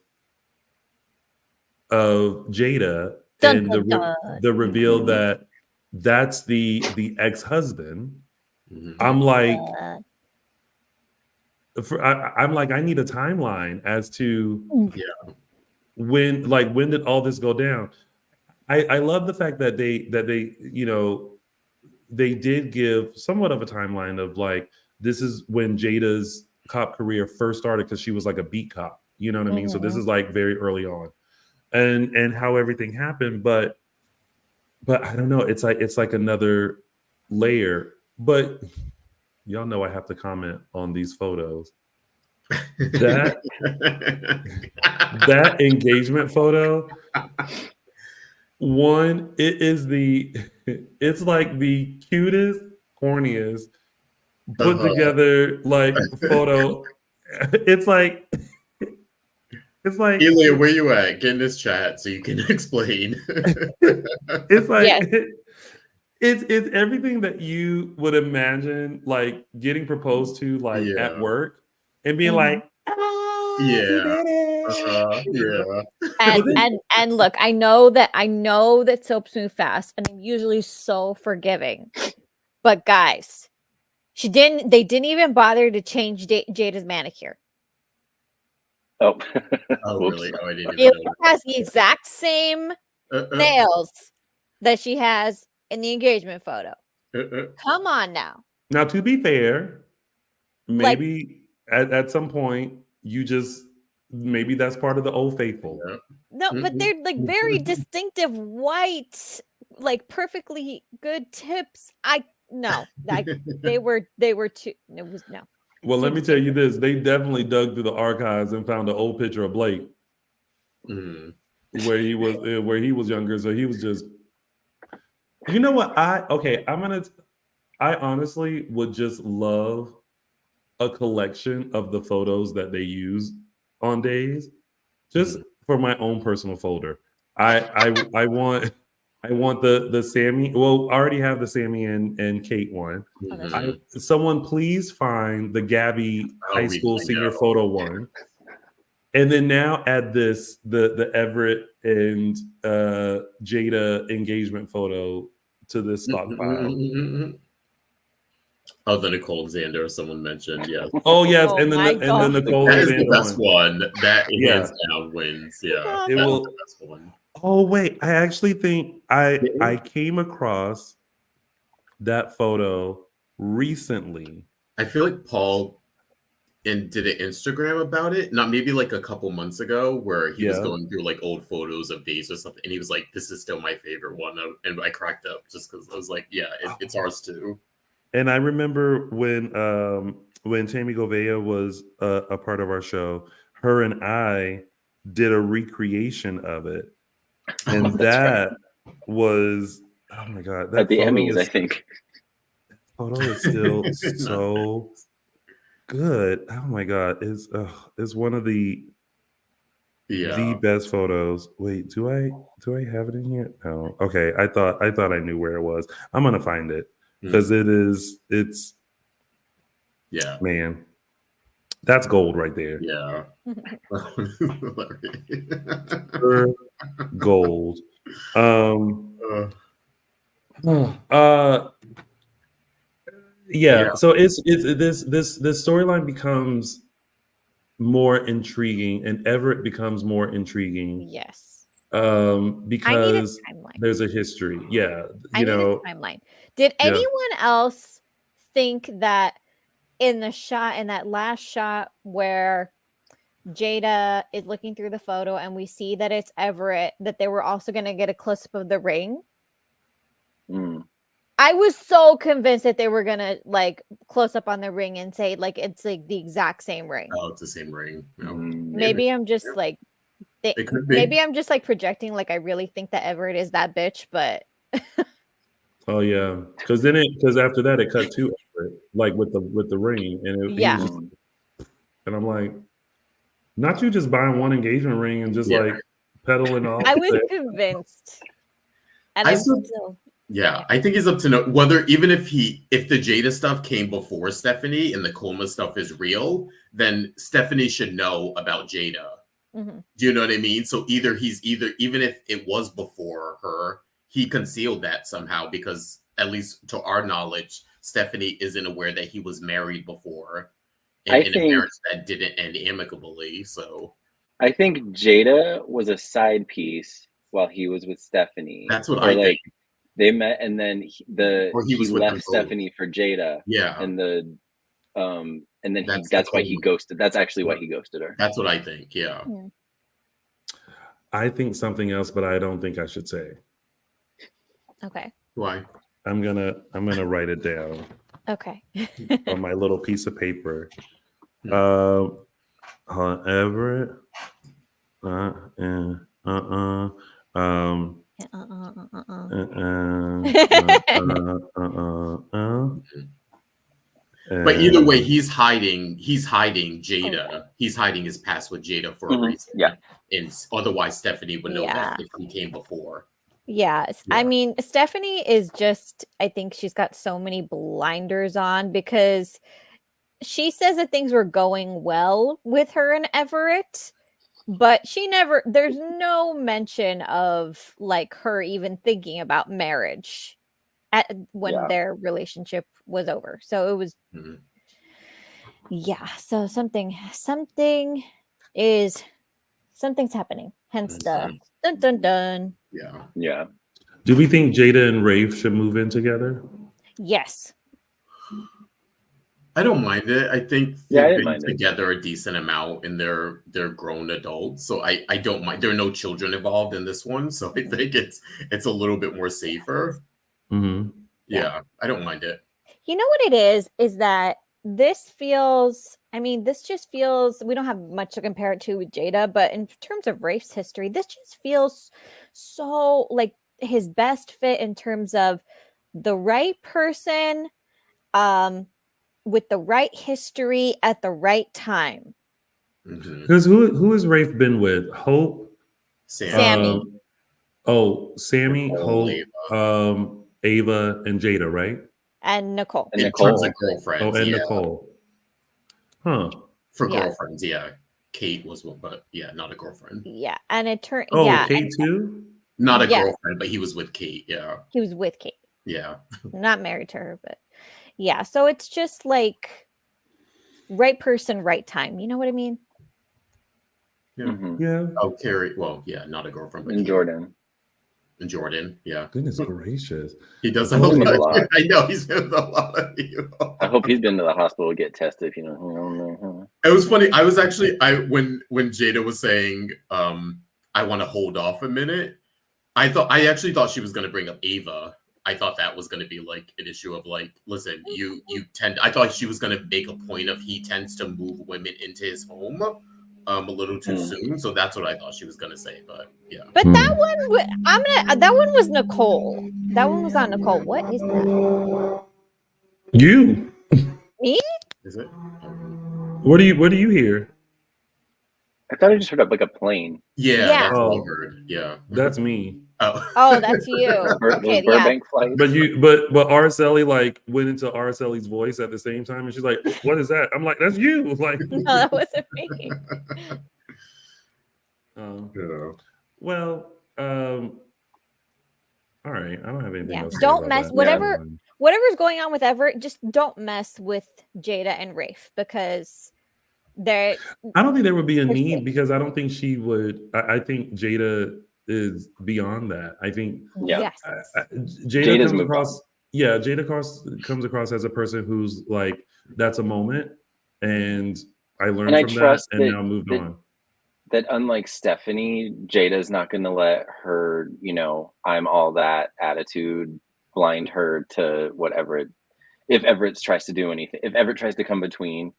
Jada and the reveal that that's the ex-husband, I'm like, I need a timeline as to when did all this go down. I love the fact that they they did give somewhat of a timeline of like, this is when Jada's cop career first started, because she was like a beat cop, you know what I mean? So this is like very early on, and how everything happened. But I don't know, it's like another layer. But y'all know I have to comment on these photos. That that engagement photo, one, it's like the cutest, corniest, put together like photo. It's like Elia, where you at? Get in this chat so you can explain. it's like Yes. it's everything that you would imagine like getting proposed to like at work and being like, oh, you did it. Yeah. And look, I know that soaps move fast, and I'm usually so forgiving. But guys, they didn't even bother to change Jada's manicure. Oh, Oh, whoops. really? Oh, I didn't It even know. has the exact same nails that she has in the engagement photo. Come on now. Now, to be fair, maybe at some point maybe that's part of the old faithful. Yeah. No, but they're like very distinctive white, like perfectly good tips. They were too. It was no. Well, let me tell you this: they definitely dug through the archives and found an old picture of Blake, where he was younger. So he was just, you know what? I honestly would just love a collection of the photos that they use on Days, just for my own personal folder. I want the Sammy. Well, I already have the Sammy and Kate one. Someone please find the Gabby high school senior photo one, and then now add the Everett and Jada engagement photo to this stockpile. Oh, the Nicole Xander someone mentioned, yeah. Oh yes, and then the Nicole that is Xander the best one. That hands down wins. Yeah, it will. The best one. Oh wait, I actually think I came across that photo recently. I feel like Paul did an Instagram about it, not maybe like a couple months ago, where he was going through like old photos of Days or something, and he was like, "This is still my favorite one," and I cracked up just because I was like, "Yeah, it's ours too." And I remember when Tammy Govea was a part of our show, her and I did a recreation of it, and that was, oh my god, that at the Emmys, I think. Photo is still so good. Oh my god, it's one of the best photos. Wait, do I have it in here? No. Okay, I thought I knew where it was. I'm gonna find it because it's man, that's gold right there. Yeah. Gold. So it's this storyline becomes more intriguing, and Everett becomes more intriguing. Yes. Because there's a history. Yeah. I need a timeline. Did anyone else think that in that last shot where Jada is looking through the photo and we see that it's Everett, that they were also going to get a close-up of the ring? I was so convinced that they were going to like close up on the ring and say like it's like the exact same ring. Oh, it's the same ring. No. Maybe I'm just like maybe I'm just like projecting, like I really think that Everett is that bitch, but oh yeah, because after that it cut to Everett, like with the ring, and and I'm like, not you just buying one engagement ring and just like peddling off. I was convinced, and I still. Yeah, I think it's up to know whether even if the Jada stuff came before Stephanie and the Coma stuff is real, then Stephanie should know about Jada. Do you know what I mean? So even if it was before her, he concealed that somehow because at least to our knowledge, Stephanie isn't aware that he was married before in a marriage that didn't end amicably. So I think Jada was a side piece while he was with Stephanie. That's what I think. They met, and then he left Stephanie for Jada. Yeah, and then that's why he ghosted. That's actually why he ghosted her. That's what I think. Yeah. I think something else, but I don't think I should say. Okay. Why? I'm gonna write it down. Okay. On my little piece of paper. Everett. But either way, he's hiding Jada. He's hiding his past with Jada for a reason. Yeah. And otherwise Stephanie would know that if he came before. Yes. I mean, Stephanie is just, I think she's got so many blinders on because she says that things were going well with her and Everett, but there's no mention of like her even thinking about marriage when their relationship was over. So it was, so something's happening. Hence the dun dun dun. Yeah. Do we think Jada and Rafe should move in together? Yes. I don't mind it. I think they've been together a decent amount and they're grown adults. So I don't mind. There are no children involved in this one. So I think it's a little bit more safer. Mm-hmm. Yeah, I don't mind it. You know what it is that this just feels, we don't have much to compare it to with Jada, but in terms of Rafe's history, this just feels so like his best fit in terms of the right person, with the right history at the right time. Because who has Rafe been with? Hope? Sammy. Sammy, Hope, Ava, and Jada, right? And Nicole. In terms of girlfriends. Nicole. Huh. For girlfriends, yeah. Kate was one, but not a girlfriend. Yeah. And it turned Kate too? Not a girlfriend, but he was with Kate, yeah. He was with Kate. Yeah. Not married to her, but yeah. So it's just like right person, right time. You know what I mean? Yeah. Mm-hmm. Yeah. Oh, Carrie. Well, yeah, not a girlfriend, but Jordan, yeah. Goodness gracious. He does have a lot. I know he's been with a lot of people. I hope he's been to the hospital to get tested, you know. It was funny. I was actually when Jada was saying I want to hold off a minute, I actually thought she was gonna bring up Ava. I thought that was gonna be like an issue of like, listen, I thought she was gonna make a point of he tends to move women into his home a little too soon. So that's what I thought she was gonna say, but yeah. But that one was Nicole. That one was on Nicole. What is that? You. Me? Is it? What do you hear? I thought I just heard up like a plane. Yeah. That's what I heard. Yeah. That's me. Oh, that's you. Okay, Burbank flight. But Araceli like went into Araceli's voice at the same time, and she's like, "What is that?" I'm like, "That's you." Like, no, that wasn't me. Well, all right. I don't have anything else. Don't mess whatever's going on with Everett. Just don't mess with Jada and Rafe because I don't think there would be a need because I don't think she would. I think Jada is beyond that. I think Jada comes across. Yeah, Jada comes across as a person who's like, that's a moment, and I learned from that, and now moved on. That unlike Stephanie, Jada's not going to let her, I'm all that attitude blind her to whatever. If Everett tries to do anything, if Everett tries to come between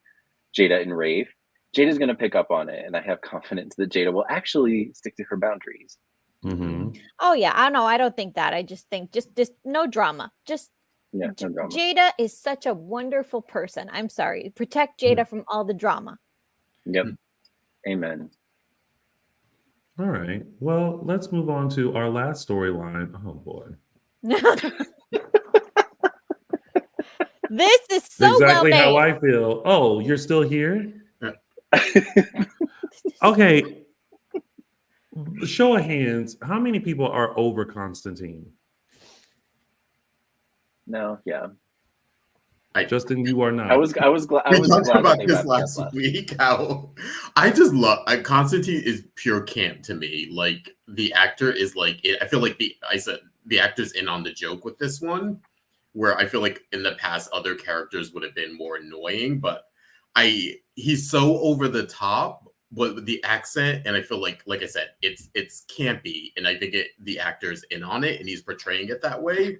Jada and Rafe, Jada's going to pick up on it, and I have confidence that Jada will actually stick to her boundaries. Mm-hmm. Oh yeah, I know. I don't think that. I just think just no drama. No drama. Jada is such a wonderful person. I'm sorry. Protect Jada from all the drama. Yep. Amen. All right. Well, let's move on to our last storyline. Oh boy. This is so exactly well how I feel. Oh, you're still here? Okay. Show of hands, how many people are over Konstantin? No, yeah. Justin, you are not. I was glad. We talked about this last week. How I just love Konstantin is pure camp to me. Like the actor is like, I feel like the actor's in on the joke with this one. Where I feel like in the past other characters would have been more annoying, but he's so over the top. But with the accent, and I feel like I said, it's campy, and I think the actor's in on it, and he's portraying it that way.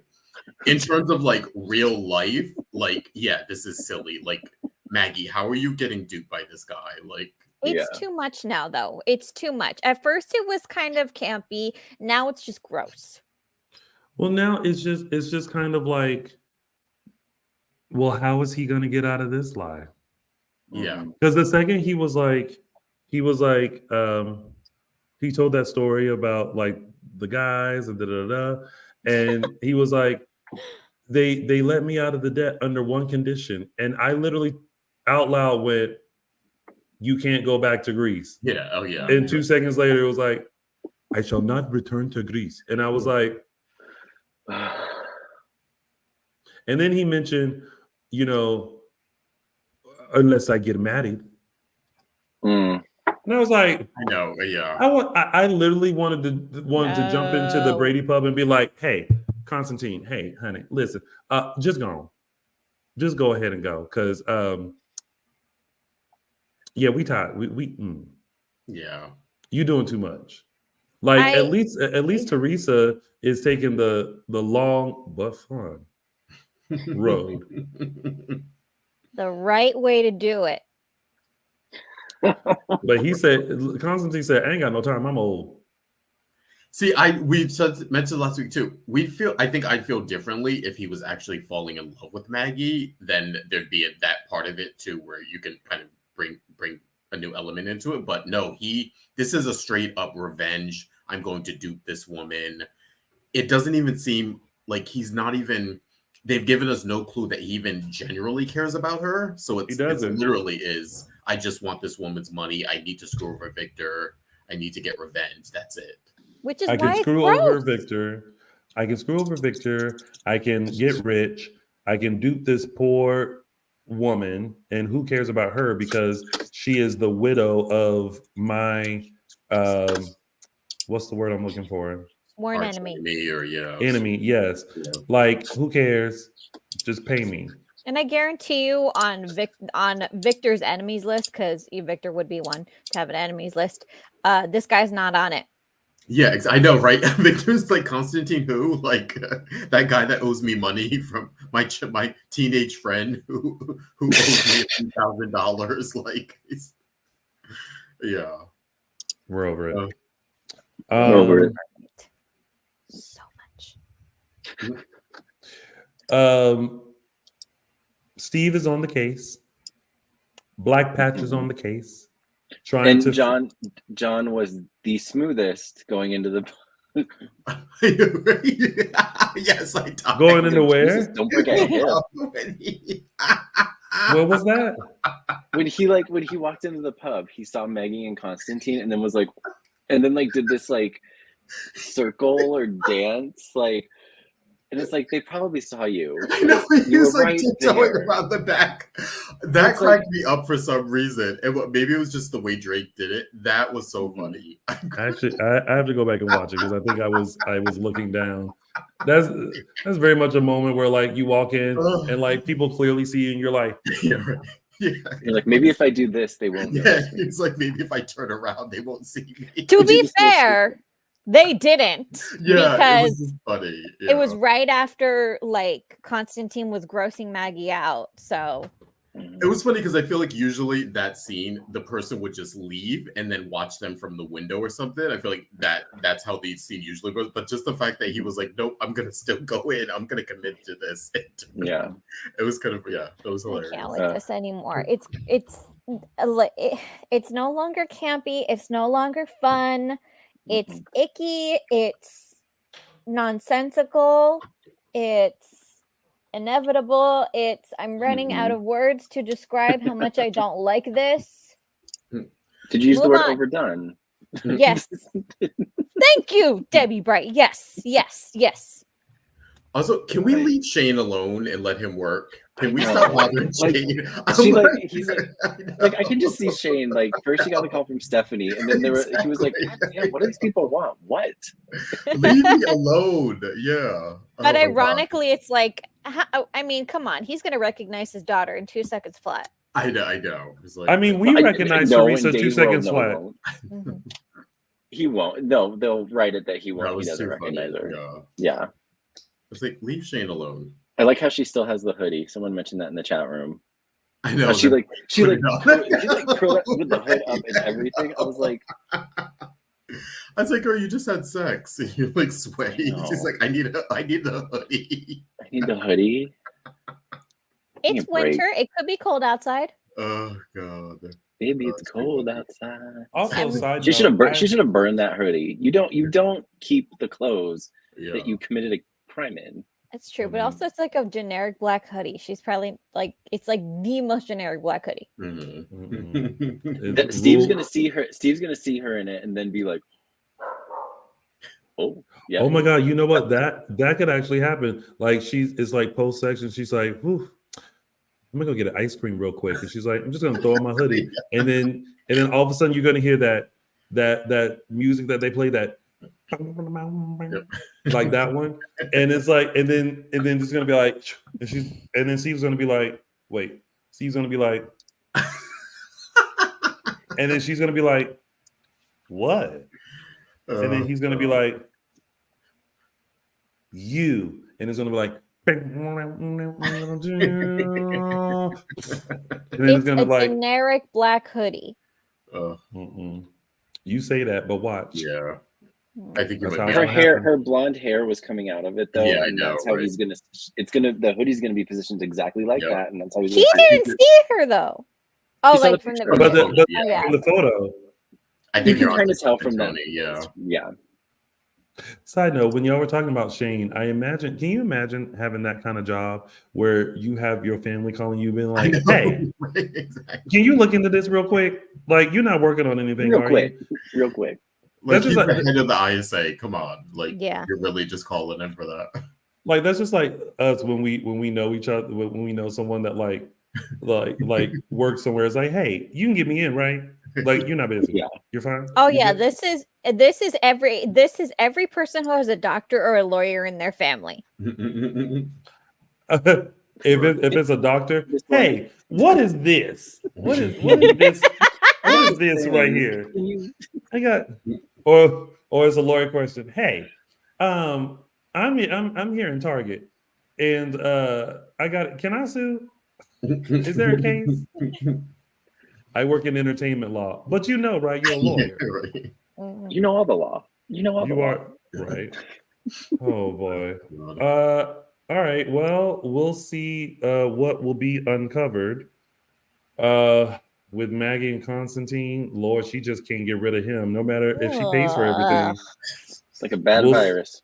In terms of like real life, like this is silly. Like Maggie, how are you getting duped by this guy? Like It's too much now, though. It's too much. At first, it was kind of campy. Now it's just gross. Well, now it's just kind of like, well, how is he going to get out of this lie? Yeah. Because the second he told that story about like the guys and and he was like, they let me out of the debt under one condition, and I literally out loud went, "You can't go back to Greece." Yeah. Oh yeah. And 2 seconds later, it was like, "I shall not return to Greece," and I was like, and then he mentioned, unless I get married. And I was like, I know, yeah. I literally wanted to jump into the Brady pub and be like, "Hey, Constantine, hey, honey, listen, just go ahead and go, because yeah, we tired. Yeah, you doing too much. Like at least Teresa is taking the long but fun road, the right way to do it." But Constantine said, "I ain't got no time. I'm old." See, we mentioned last week too. I think I'd feel differently if he was actually falling in love with Maggie. Then there'd be that part of it too, where you can kind of bring a new element into it. But no, this is a straight up revenge. I'm going to dupe this woman. It doesn't even seem like he's not even. They've given us no clue that he even generally cares about her. So it's literally is, I just want this woman's money. I need to screw over Victor. I need to get revenge. That's it. Which is I why can screw over Victor. I can get rich. I can dupe this poor woman. And who cares about her, because she is the widow of my, what's the word I'm looking for? Sworn enemy. Enemy, yes. Yeah. Like, who cares? Just pay me. And I guarantee you on Victor's enemies list, because Victor would be one to have an enemies list, this guy's not on it. Yeah, I know, right? Victor's like, Constantine who? Like that guy that owes me money from my teenage friend who owes me $1,000. Like, yeah. We're over it. We're over it. So much. Steve is on the case. Black Patch is on the case. John was the smoothest going into the. Yes, I died. Going into where? Jesus, don't forget him. What was that? When he walked into the pub, he saw Maggie and Constantine, and then did this like circle or dance, like, and it's like they probably saw you. I know, he was like tiptoeing around the back. That cracked me up for some reason. And maybe it was just the way Drake did it. That was so funny. Actually, I have to go back and watch it, because I think I was looking down. That's very much a moment where like you walk in and like people clearly see you and you're like, yeah, right. Yeah. You're like, maybe if I do this, they won't. Yeah, it's like, maybe if I turn around, they won't see me. To be fair, they didn't. Yeah, because it was funny. Yeah. It was right after like Constantine was grossing Maggie out. So it was funny because I feel like usually that scene, the person would just leave and then watch them from the window or something. I feel like that's how the scene usually goes. But just the fact that he was like, nope, I'm gonna still go in. I'm gonna commit to this. Yeah, it was kind of it was hilarious. I can't like this anymore. It's no longer campy. It's no longer fun. It's icky. It's nonsensical. It's inevitable. I'm running out of words to describe how much I don't like this. Did you use the word overdone? Yes. Thank you, Debbie Bright. Yes. Also, can we leave Shane alone and let him work? Can we stop bothering Shane? He's like, I can just see Shane. Like, first he got a call from Stephanie, and then he was like, "Damn, what do these people want? What? Leave me alone." Yeah. But ironically, it's like, I mean, come on, he's gonna recognize his daughter in 2 seconds flat. I know. Like, I mean, we recognize Teresa 2 seconds flat. He won't. No, they'll write it that he won't. He doesn't recognize her. Yeah. It's like, leave Shane alone. I like how she still has the hoodie. Someone mentioned that in the chat room. I know. She like curled curled up with the hood up and everything. I was like, I was like, girl, you just had sex. And you're like sweaty. She's like, I need the hoodie. I need the hoodie. It's winter. It could be cold outside. Oh God. Baby, it's cold outside. Also, side She should note, have burned that hoodie. You don't keep the clothes that you committed a crime in. It's true, but also it's like a generic black hoodie. She's probably like, it's like the most generic black hoodie. Steve's gonna see her in it and then be like, oh yeah. Oh my God, you know what? That could actually happen. Like it's like post section. She's like, whew, I'm gonna go get an ice cream real quick. And she's like, I'm just gonna throw on my hoodie. And then all of a sudden you're gonna hear that music that they play, that like that one. And it's like, and then it's gonna be like, and then Steve's gonna be like, wait, Steve's gonna be like, and then she's gonna be like, what? And then he's gonna be like, you, and it's gonna be like, and then it's gonna be like generic black hoodie. You say that, but watch. Yeah, I think you're right. Her blonde hair was coming out of it though. Yeah, I know. That's how he's gonna. The hoodie's gonna be positioned exactly like that, and that's how he's. He didn't see her though. Oh, like from the from the photo. I think you're trying to tell from that. Yeah. Side note: when y'all were talking about Shane, can you imagine having that kind of job where you have your family calling you, being like, "Hey, exactly. Can you look into this real quick? Like, you're not working on anything, real quick." Like, that's just like the head of the ISA. Come on, like, you're really just calling in for that. Like, that's just like us when we know each other, when we know someone that like works somewhere. It's like, hey, you can get me in, right? Like, you're not busy. Yeah. You're fine. Oh yeah, this is every person who has a doctor or a lawyer in their family. If it's a doctor, hey, what is this? What is this? What is this right here? I got, or it's a lawyer question. Hey, I'm here in Target, and I got. Can I sue? Is there a case? I work in entertainment law, but you know, right? You're a lawyer. Right. You know all the law. You are right. Oh boy. All right. Well, we'll see what will be uncovered with Maggie and Constantine. Lord, she just can't get rid of him, no matter if she pays for everything. It's like a bad virus.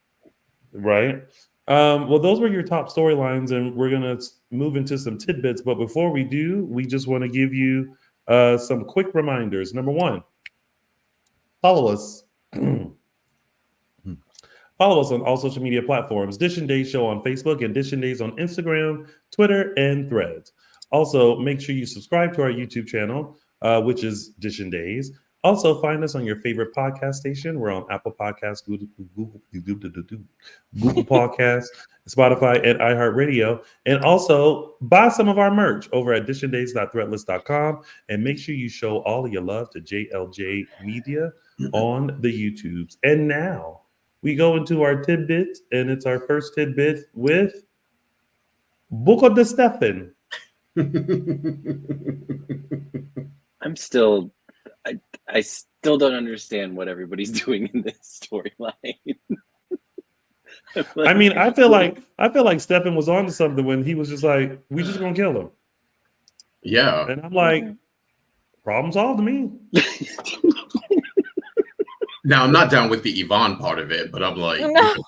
Right. Well, those were your top storylines, and we're gonna move into some tidbits. But before we do, we just want to give you some quick reminders. Number one, follow us. Follow us on all social media platforms. Dishin Days Show on Facebook and Dishin Days on Instagram, Twitter, and Threads. Also, make sure you subscribe to our YouTube channel, which is Dishin Days. Also, find us on your favorite podcast station. We're on Apple Podcasts, Google Podcasts, Spotify, and iHeartRadio. And also, buy some of our merch over at dishindays.threadless.com. And make sure you show all of your love to JLJ Media on the YouTubes. And now, we go into our tidbits, and it's our first tidbit with Buco de Stefan. I still don't understand what everybody's doing in this storyline. I mean, I feel like Stefan was on to something when he was just like, "We just gonna kill him." Yeah, and I'm like, problem solved to me. Now, I'm not down with the Yvonne part of it, but I'm like,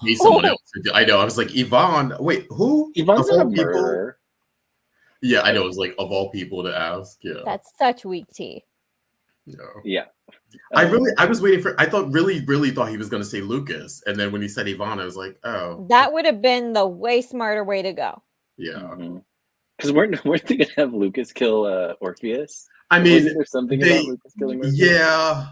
need someone else. I know. I was like, Yvonne. Wait, who? Yvonne's not a murderer. Yeah, I know. It was like, of all people to ask. Yeah, that's such weak tea. Yeah. I was waiting for. I really thought he was going to say Lucas, and then when he said Yvonne, I was like, oh, that would have been the way smarter way to go. Yeah, because weren't they going to have Lucas kill Orpheus? I mean, wasn't there something about Lucas killing Orpheus? Yeah.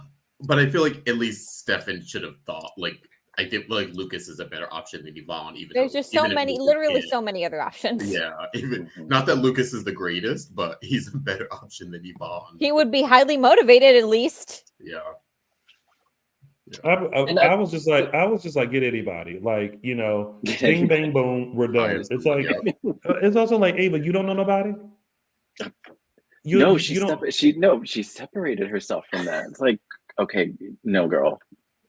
But I feel like at least Stefan should have thought, like, I think like Lucas is a better option than Yvonne. There's just so many, literally so many other options. Yeah, not that Lucas is the greatest, but he's a better option than Yvonne. He would be highly motivated, at least. Yeah. I was just like, get anybody, like, you know, bing bang boom, we're done. It's like, it's also like, Ava, you don't know nobody. she separated herself from that. It's like, okay, no, girl.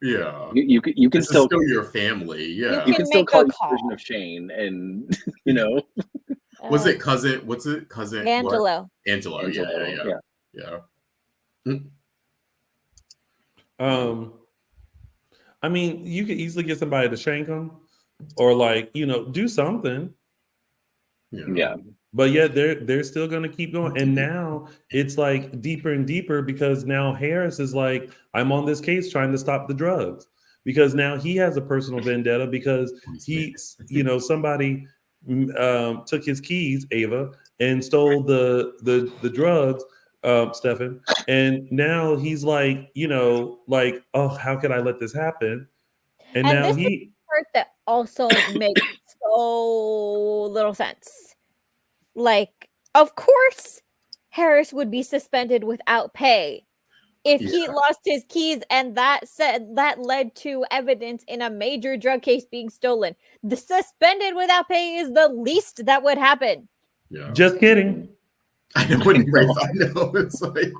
Yeah. You can This still is still your family. Yeah. you can still make call a your call. version of Shane, and you know. Was it cousin? What's it? Cousin Angelo. What? Angelo. Yeah. I mean, you could easily get somebody to shank them, or like do something. Yeah. But yet they're still going to keep going, and now it's like deeper and deeper because now Harris is like, I'm on this case trying to stop the drugs because now he has a personal vendetta because somebody took his keys, Ava, and stole the drugs, Stefan, and now he's like, oh, how could I let this happen? And now this is the part that also makes so little sense. Like, of course, Harris would be suspended without pay if he lost his keys, and that led to evidence in a major drug case being stolen. The suspended without pay is the least that would happen. Yeah. Just kidding. I know. It's like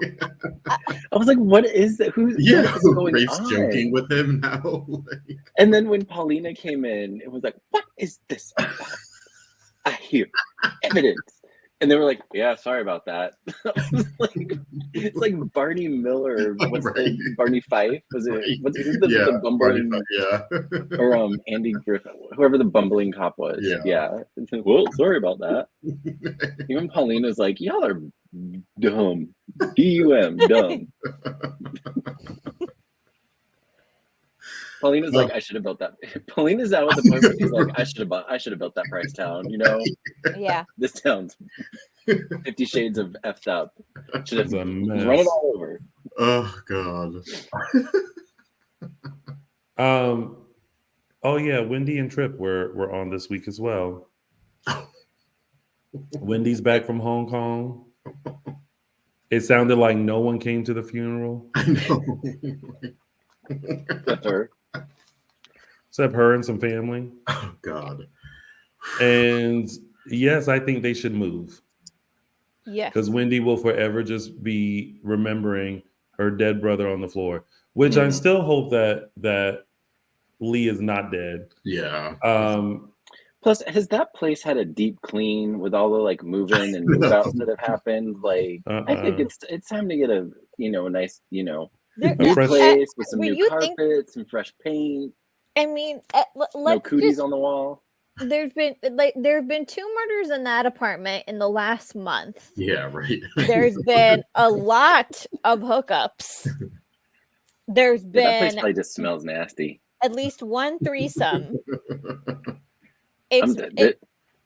I was like, what is that? What is going Rafe's on? joking with him now. And then when Paulina came in, it was like, what is this about? I hear evidence. And they were like, yeah, sorry about that. I was like, it's like Barney Miller. What's the Barney Fife? Was it who's the bumbling or Andy Griffin, whoever the bumbling cop was. Yeah. Well, sorry about that. Even Paulina's like, y'all are dumb. D-U-M, dumb. Paulina's like, I should have built that. Paulina's out at the point where she's like, I should have built that Price town, Yeah. This town's 50 shades of effed up. Should have run mess. it all over. Oh God. Oh yeah, Wendy and Tripp were on this week as well. Wendy's back from Hong Kong. It sounded like no one came to the funeral. I know. Except her. Except her and some family. Oh God. And yes, I think they should move. Yeah. Because Wendy will forever just be remembering her dead brother on the floor. Which I still hope that Lee is not dead. Yeah. Plus, has that place had a deep clean with all the like move-in and move-outs that have happened? Like, I think it's time to get a nice new place with some new carpets, some fresh paint. I mean, no cooties on the wall. There have been 2 murders in that apartment in the last month. Yeah, right. There's been a lot of hookups. There's been that place probably just smells nasty. At least one threesome.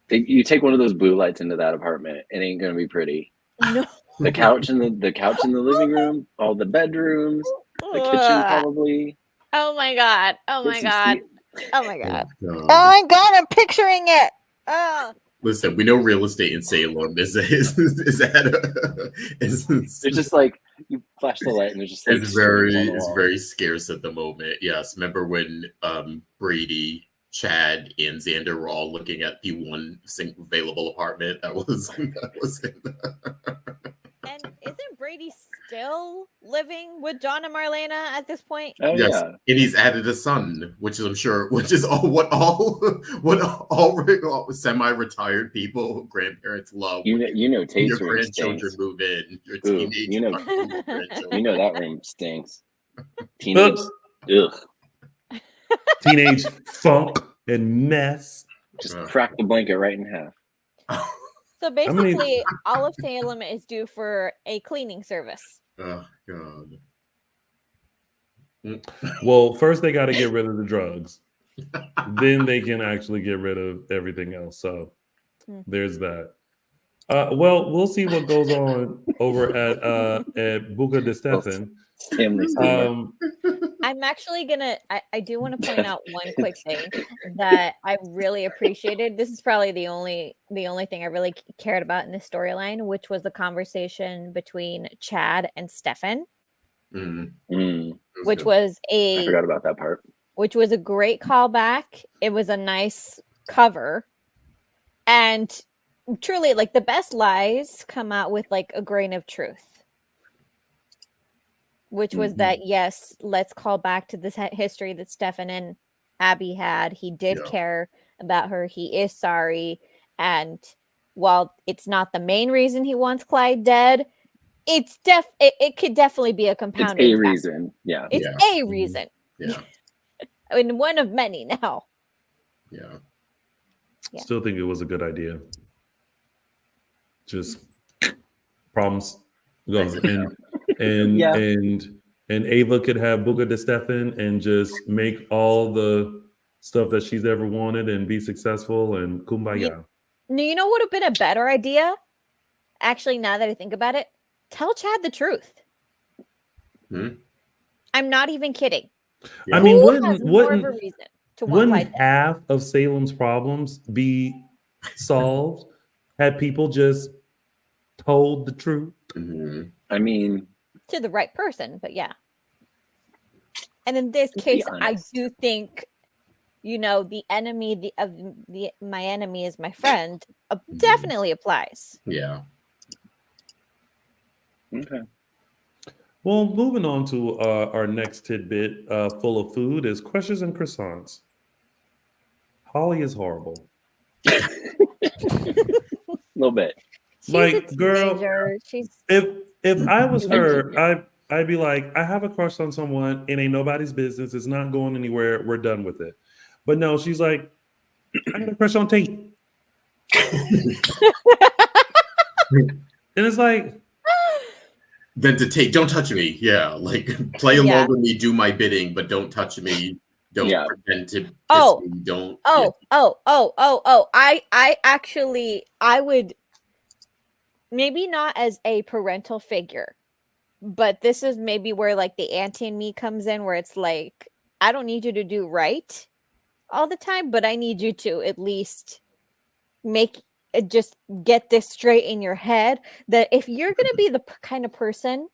You take one of those blue lights into that apartment, it ain't gonna be pretty. No. The couch in the living room, all the bedrooms, the kitchen probably. Oh my god! Oh my god! Oh my god! Oh my god! I'm picturing it. Oh. Listen, we know real estate in Salem is It's just like you flash the light and there's just like it's very scarce at the moment. Yes, remember when Brady, Chad, and Xander were all looking at the one available apartment that was in And isn't Brady still living with John and Marlena at this point? Oh, yes, yeah. And he's added a son, which is all semi-retired people, grandparents love. Tate's your room grandchildren stinks. move in. Your Ooh, teenage that room stinks. Teenage, ugh. Teenage funk and mess. Just crack the blanket right in half. So basically, all of Salem is due for a cleaning service. Oh God. Well, first they got to get rid of the drugs. Then they can actually get rid of everything else. So there's that. Well, we'll see what goes on over at Buca de Stefan. I'm actually gonna. I do want to point out one quick thing that I really appreciated. This is probably the only thing I really cared about in this storyline, which was the conversation between Chad and Stefan, which was I forgot about that part. Which was a great callback. It was a nice cover, and truly, like, the best lies come out with like a grain of truth, which was that, yes, let's call back to this history that Stefan and Abby had. He did care about her. He is sorry. And while it's not the main reason he wants Clyde dead, it's it could definitely be a compounding factor. Reason. Yeah. It's a reason. Yeah. I mean, one of many now. Yeah. Still think it was a good idea. Just problems goes and Ava could have Buga de Stefan and just make all the stuff that she's ever wanted and be successful and kumbaya. You know what would have been a better idea? Actually, now that I think about it, tell Chad the truth. I'm not even kidding. I mean, wouldn't half of Salem's problems be solved had people just told the truth? I mean, to the right person, but yeah. And in this case, I do think, the enemy my enemy is my friend definitely applies. Yeah. Okay. Well, moving on to our next tidbit full of food is crushes and croissants. Holly is horrible. A little bit. She's like, girl, if I was her, I'd be like, I have a crush on someone. It ain't nobody's business. It's not going anywhere. We're done with it. But no, she's like, I got a crush on Tate. And it's like, then to take, don't touch me. Yeah, like play along with me, do my bidding, but don't touch me. Don't pretend to kiss me. Don't. I would, maybe not as a parental figure, but this is maybe where like the auntie in me comes in, where it's like, I don't need you to do right all the time, but I need you to at least just get this straight in your head, that if you're going to be the kind of person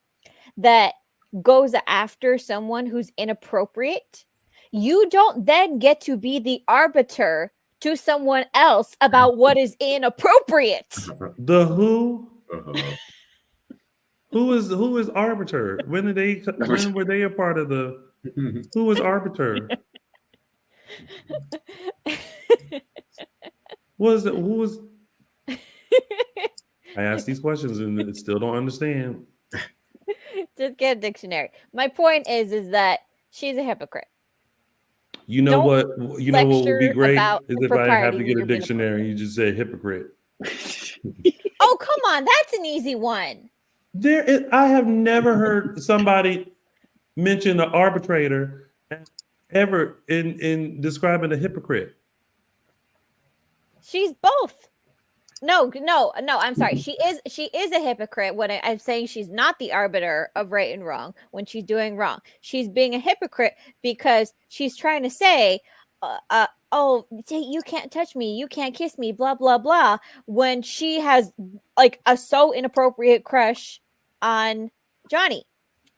that goes after someone who's inappropriate, you don't then get to be the arbiter to someone else about what is inappropriate. The who? Who is arbiter? When were they a part of the? Who is arbiter? Who was? I ask these questions and still don't understand. Just get a dictionary. My point is that she's a hypocrite. You know what would be great is if I have to get a dictionary. You just say hypocrite. Oh, come on, that's an easy one. I have never heard somebody mention an arbitrator ever in describing a hypocrite. She's both. No, I'm sorry. She is a hypocrite when I'm saying she's not the arbiter of right and wrong when she's doing wrong. She's being a hypocrite because she's trying to say, you can't touch me, you can't kiss me, blah, blah, blah, when she has like a so inappropriate crush on Johnny.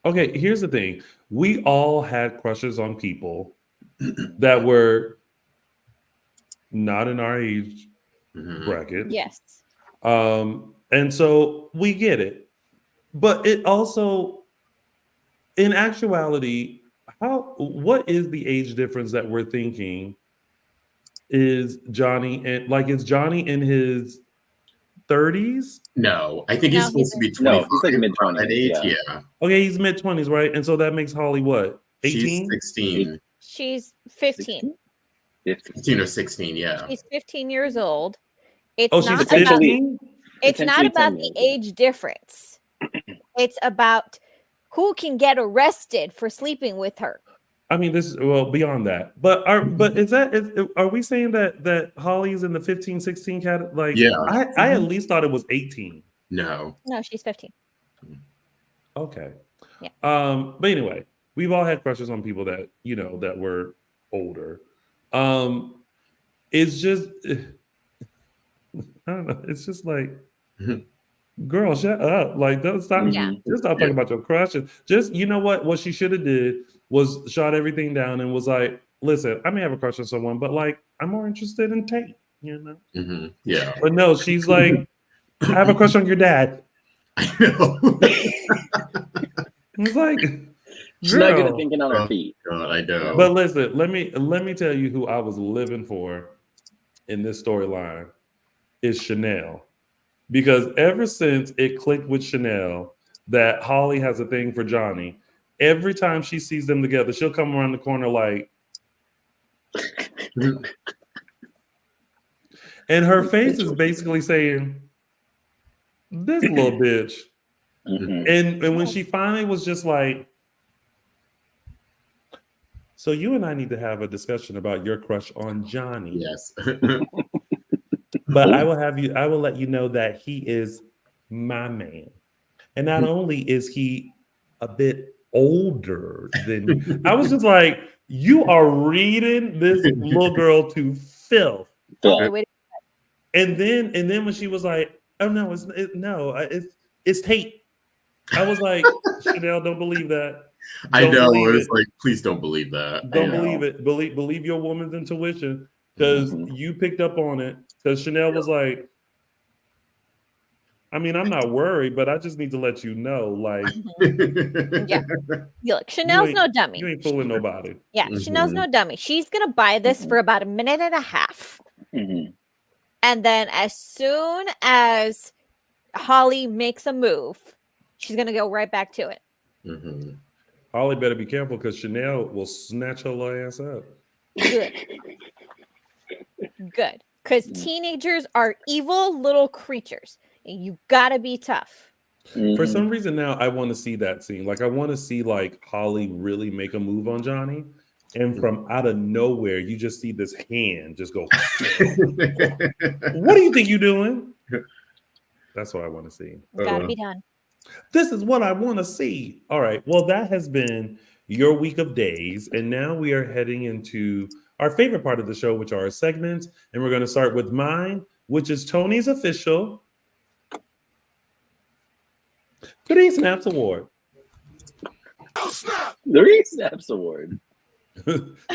Okay, here's the thing. We all had crushes on people that were not in our age bracket. Yes. And so we get it. But it also, in actuality, what is the age difference that we're thinking is Johnny? And like, is Johnny in his 30s? No, I think he's supposed to be 20. No, he's like mid-20s. Yeah. Okay, he's mid-20s, right? And so that makes Holly what? 18? She's 16. She's 15. 15 or 16, yeah. She's 15 years old. It's she's 15? It's not about the age difference. It's about who can get arrested for sleeping with her. I mean, beyond that. But are we saying that Holly's in the 15, 16 category? Like, yeah. I at least thought it was 18. No, she's 15. Okay. Yeah. But anyway, we've all had crushes on people that, that were older. It's just, I don't know. It's just like, girl, shut up. Like, don't stop. Yeah. Just stop talking about your crushes. Just, you know what she should have did was shot everything down and was like, listen, I may have a crush on someone, but like, I'm more interested in Tate. you know. Yeah, But no, she's like, I have a crush on your dad. I know. It's like, She's not good at girl. thinking on her feet. God, I know. But listen, let me tell you who I was living for in this storyline is Chanel. Because ever since it clicked with Chanel that Holly has a thing for Johnny, every time she sees them together, she'll come around the corner like, and her face is basically saying, this little bitch. And when she finally was just like, so you and I need to have a discussion about your crush on Johnny. Yes. But I will let you know that he is my man. And not only is he a bit older than you, I was just like, you are reading this little girl to filth. And then when she was like, oh no, it's hate. I was like, Chanel, don't believe that. I know. It was like, please don't believe that. Don't believe it. Believe your woman's intuition, because you picked up on it. Because Chanel was like, I mean, I'm not worried, but I just need to let you know, like, yeah. Look, Chanel's no dummy. You ain't fooling nobody. Yeah, Chanel's no dummy. She's gonna buy this for about a minute and a half, and then as soon as Holly makes a move, she's gonna go right back to it. Holly better be careful, because Chanel will snatch her little ass up. Good. Because teenagers are evil little creatures. And you gotta be tough. For some reason now, I want to see that scene. Like, I want to see like Holly really make a move on Johnny, and from out of nowhere, you just see this hand just go. What do you think you're doing? That's what I want to see. Gotta be done. This is what I want to see. All right. Well, that has been your week of days, and now we are heading into our favorite part of the show, which are our segments, and we're going to start with mine, which is Tony's official 3 Snaps Award. 3 Snaps Award.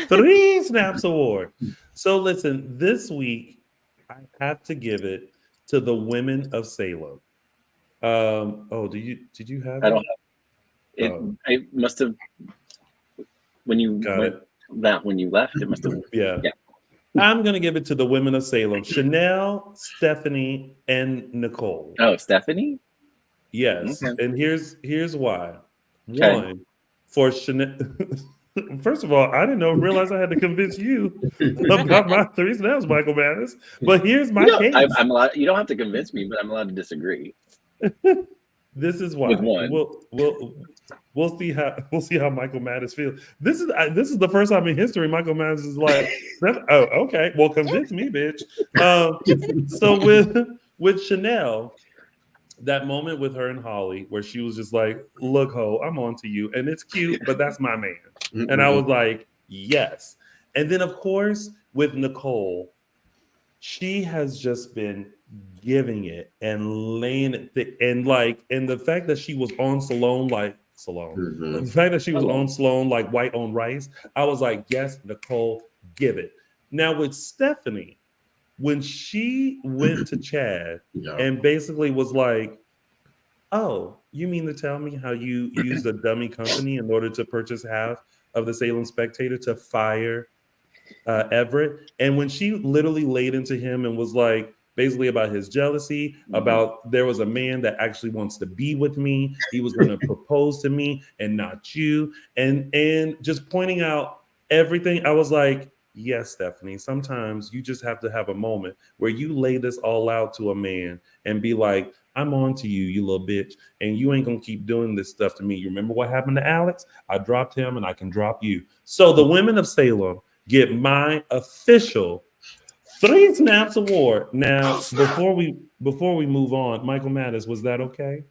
3 Snaps Award. So listen, this week I have to give it to the women of Salem. Did you have I don't have it? I must have when you when you left, it must have yeah. I'm gonna give it to the women of Salem: Chanel, Stephanie, and Nicole. Oh, Stephanie? Yes. Okay. And here's why. Okay. One, for Chanel. First of all, I didn't realize I had to convince you about my 3 snaps, Michael Madness. But here's my case. I'm allowed. You don't have to convince me, but I'm allowed to disagree. This is why. With one. We'll see how Michael Madness feels. This is the first time in history Michael Madness is like, oh, okay, well, convince me, bitch. So with Chanel, that moment with her and Holly where she was just like, look, ho, I'm on to you, and it's cute, but that's my man. And I was like, yes. And then of course with Nicole, she has just been giving it and laying it thick, and the fact that she was on Sloan, the fact that she was on Sloan like white on rice, I was like, yes, Nicole, give it. Now with Stephanie, when she went to Chad and basically was like, oh, you mean to tell me how you used a dummy company in order to purchase half of the Salem Spectator to fire Everett? And when she literally laid into him and was like, basically about his jealousy, about there was a man that actually wants to be with me. He was going to propose to me and not you. And just pointing out everything, I was like, yes, Stephanie, sometimes you just have to have a moment where you lay this all out to a man and be like, I'm on to you, you little bitch, and you ain't going to keep doing this stuff to me. You remember what happened to Alex? I dropped him and I can drop you. So the women of Salem get my official 3 Snaps Award. Now, before we move on, Michael Madness, was that okay?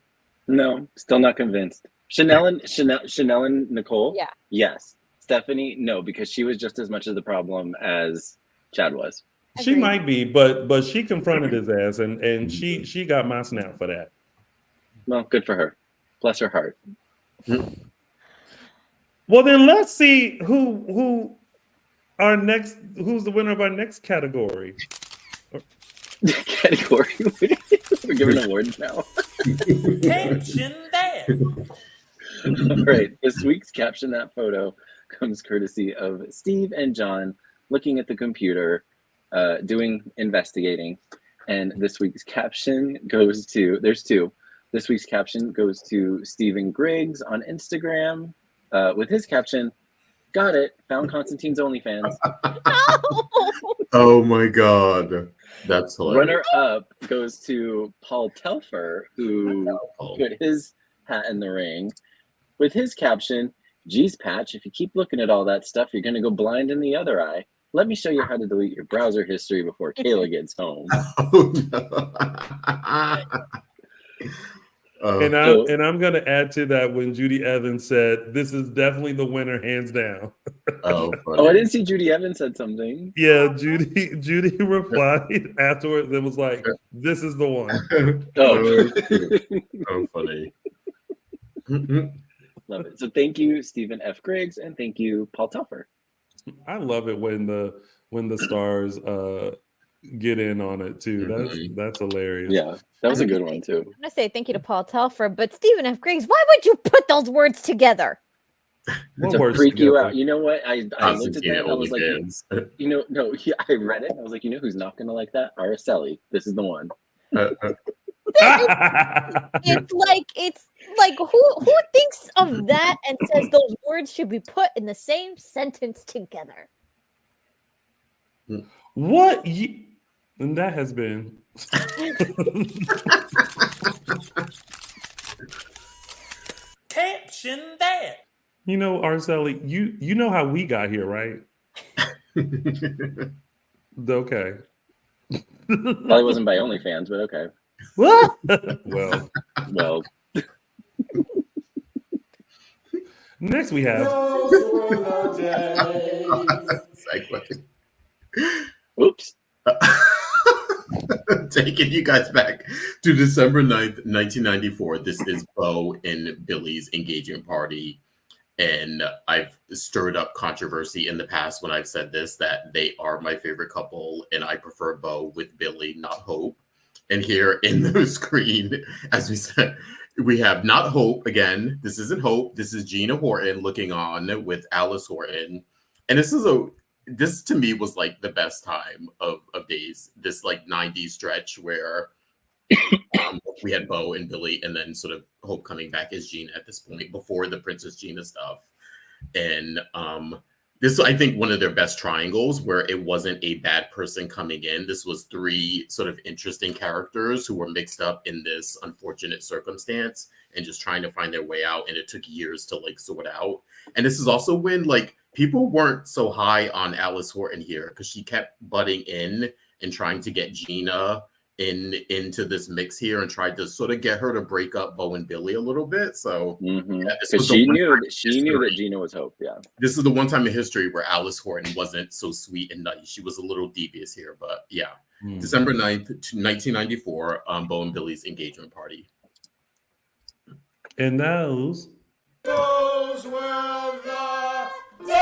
No, still not convinced. Chanel and Nicole? Yeah. Yes. Stephanie, no, because she was just as much of the problem as Chad was. She might be, but she confronted his ass, and she got my snap for that. Well, good for her. Bless her heart. Well, then let's see who's the winner of our next category. Category. We're giving awards now. Caption that. All right. This week's Caption That Photo comes courtesy of Steve and John looking at the computer, doing investigating. And this week's caption goes to, there's two. This week's caption goes to Stephen Griggs on Instagram with his caption, "Got it, found Constantine's OnlyFans." Oh my God. That's hilarious. Runner up goes to Paul Telfer, who put his hat in the ring with his caption, "Geez, Patch, if you keep looking at all that stuff, you're going to go blind in the other eye. Let me show you how to delete your browser history before Kayla gets home." Oh, no. And I'm going to add to that when Judy Evans said, "This is definitely the winner, hands down." Oh, Oh, I didn't see Judy Evans said something. Yeah, Judy replied afterwards and was like, "This is the one." Oh, so funny. Love it. So thank you, Stephen F. Griggs, and thank you, Paul Telfer. I love it when the stars get in on it too. That's hilarious. Yeah, that was a good one too. I'm gonna say thank you to Paul Telfer, but Stephen F. Griggs, why would you put those words together? What To words freak you together? out. You know what? I looked at that and I was like, no, I read it. I was like, who's not gonna like that? Araceli. This is the one. It's like who thinks of that and says those words should be put in the same sentence together? What? And that has been. Caption that. You know, Araceli, you know how we got here, right? Okay. Probably wasn't by OnlyFans, but okay. Well. Next we have. Oops. Taking you guys back to December 9th, 1994. This is Bo and Billy's engagement party. And I've stirred up controversy in the past when I've said this, that they are my favorite couple. And I prefer Bo with Billy, not Hope. And here in the screen, as we said, we have not Hope again. This isn't Hope. This is Gina Horton looking on with Alice Horton. And this to me was like the best time of Days, this like 90s stretch where we had Bo and Billy and then sort of Hope coming back as Gina at this point before the Princess Gina stuff. And this, I think, one of their best triangles where it wasn't a bad person coming in. This was three sort of interesting characters who were mixed up in this unfortunate circumstance and just trying to find their way out. And it took years to like sort out. And this is also when like people weren't so high on Alice Horton here because she kept butting in and trying to get Gina into this mix here and tried to sort of get her to break up Bo and Billy a little bit. So because she knew that Gina was Hope. Yeah, this is the one time in history where Alice Horton wasn't so sweet and nice. She was a little devious here, but yeah. December 9th, 1994, Bo and Billy's engagement party. And those were the days.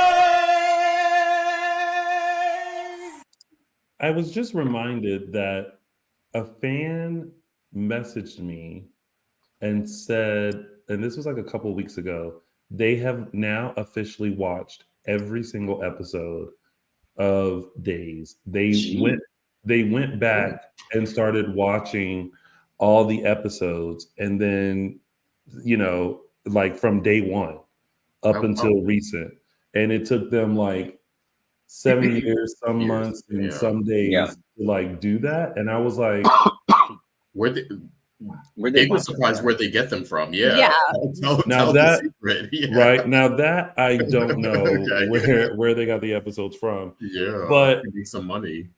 I was just reminded that a fan messaged me and said, and this was like a couple of weeks ago, they have now officially watched every single episode of Days. They went back and started watching all the episodes, and then, you know, like from day one up until recent. And it took them like 7 years, some months, and some days to like do that. And I was like, where they were surprised where they get them from. Yeah. Now that right now that I don't know where they got the episodes from. Yeah, but need some money.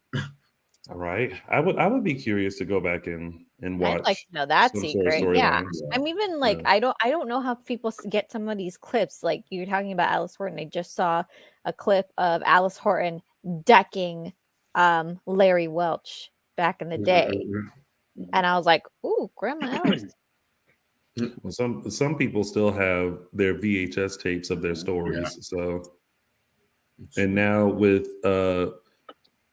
All right, I would be curious to go back and watch. I'd like to know that secret. Yeah, I'm even like I don't know how people get some of these clips. Like you're talking about Alice Horton. I just saw a clip of Alice Horton decking Larry Welch back in the day, and I was like, "Ooh, Grandma Alice." Well, some people still have their VHS tapes of their stories. So, and now with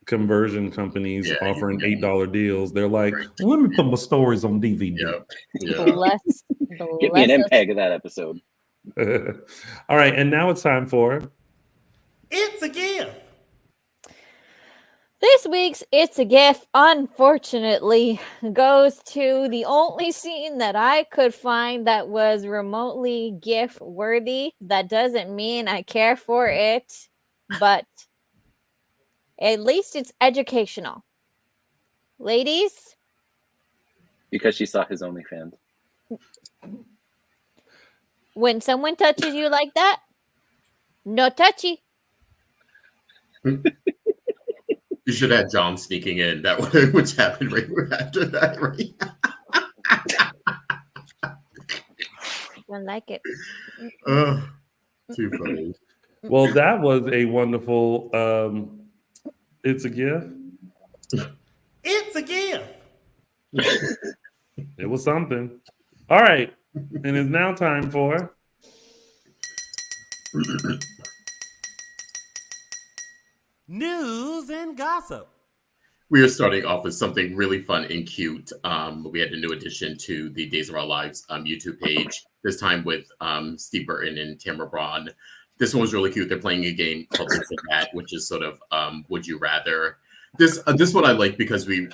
conversion companies Yeah. offering $8 deals. They're like, let me put my stories on DVD. Bless, Get me an bless us. MPEG of that episode. All right, and now it's time for It's a gift. This week's It's a GIF, unfortunately, goes to the only scene that I could find that was remotely GIF worthy. That doesn't mean I care for it, but at least it's educational. Ladies, Because she saw his OnlyFans. when someone touches you like that, no touchy. You should have John sneaking in. That would, which happened right after that, right? I like it. Too funny. well, that was a wonderful it's a gift. It's a gift. It was something. All right. And it's now time for News and gossip. We are starting off with something really fun and cute. We had a new addition to the Days of Our Lives YouTube page, this time with Steve Burton and Tamara Braun. This one was really cute. They're playing a game called This and That, which is sort of Would You Rather. This one I like because we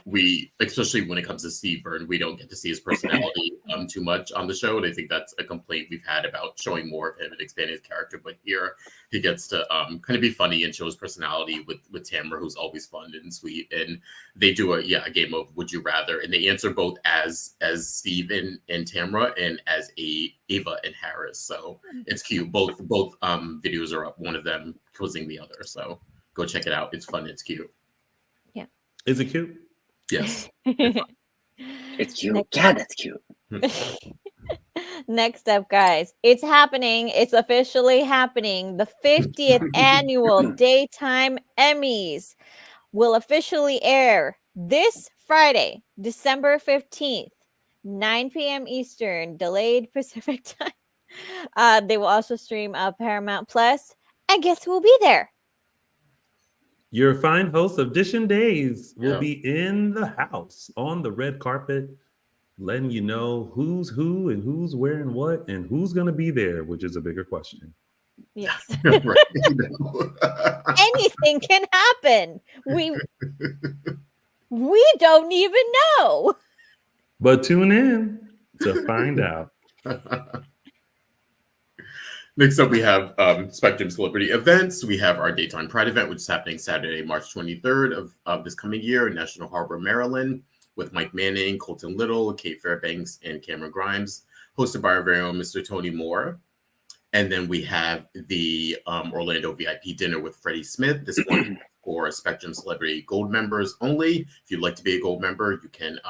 especially when it comes to Steve Burton, we don't get to see his personality too much on the show, and I think that's a complaint we've had about showing more of him and expanding his character. But here he gets to kind of be funny and show his personality with Tamara, who's always fun and sweet. And they do a game of Would You Rather, and they answer both as Steve and Tamara and as Ava and Harris. So it's cute. Both videos are up. One of them quizzing the other. So go check it out. It's fun. It's cute. Is it cute? Yes. It's cute. God, that's cute. Next up, guys, it's happening. It's officially happening. The 50th annual Daytime Emmys will officially air this Friday, December 15th, 9 p.m. Eastern, delayed Pacific time. They will also stream Paramount Plus. And guess who will be there? Your fine host of Dishin Days will Yeah. be in the house on the red carpet, letting you know who's who and who's wearing what and who's going to be there, which is a bigger question. Yes. Right. Anything can happen. We don't even know. But tune in to find out. Next up, we have Spectrum Celebrity Events. We have our Daytime Pride event, which is happening Saturday, March 23rd of this coming year in National Harbor, Maryland, with Mike Manning, Colton Little, Kate Fairbanks, and Cameron Grimes, hosted by our very own Mr. Tony Moore. And then we have the Orlando VIP dinner with Freddie Smith. This one for Spectrum Celebrity Gold members only. If you'd like to be a Gold member, you can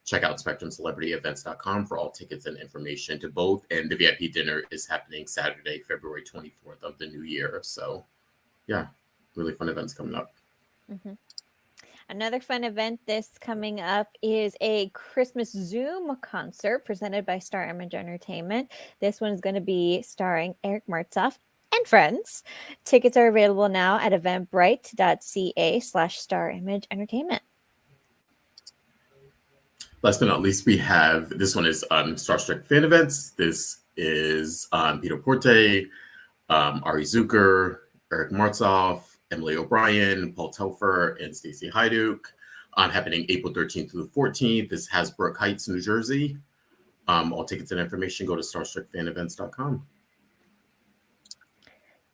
check out SpectrumCelebrityEvents.com for all tickets and information to both. And the VIP dinner is happening Saturday, February 24th of the new year. So, yeah, really fun events coming up. Mm-hmm. Another fun event this coming up is a Christmas Zoom concert presented by Star Image Entertainment. This one is going to be starring Eric Martzoff and friends. Tickets are available now at eventbrite.ca/Star Image Entertainment. Last but not least, we have, this one is Star Trek fan events. This is Peter Porte, Ari Zucker, Eric Martzoff, Emily O'Brien, Paul Telfer, and Stacey Hyduke. Happening April 13th through the 14th. This is Hasbrook Heights, New Jersey. All tickets and information go to StarTrekFanEvents.com.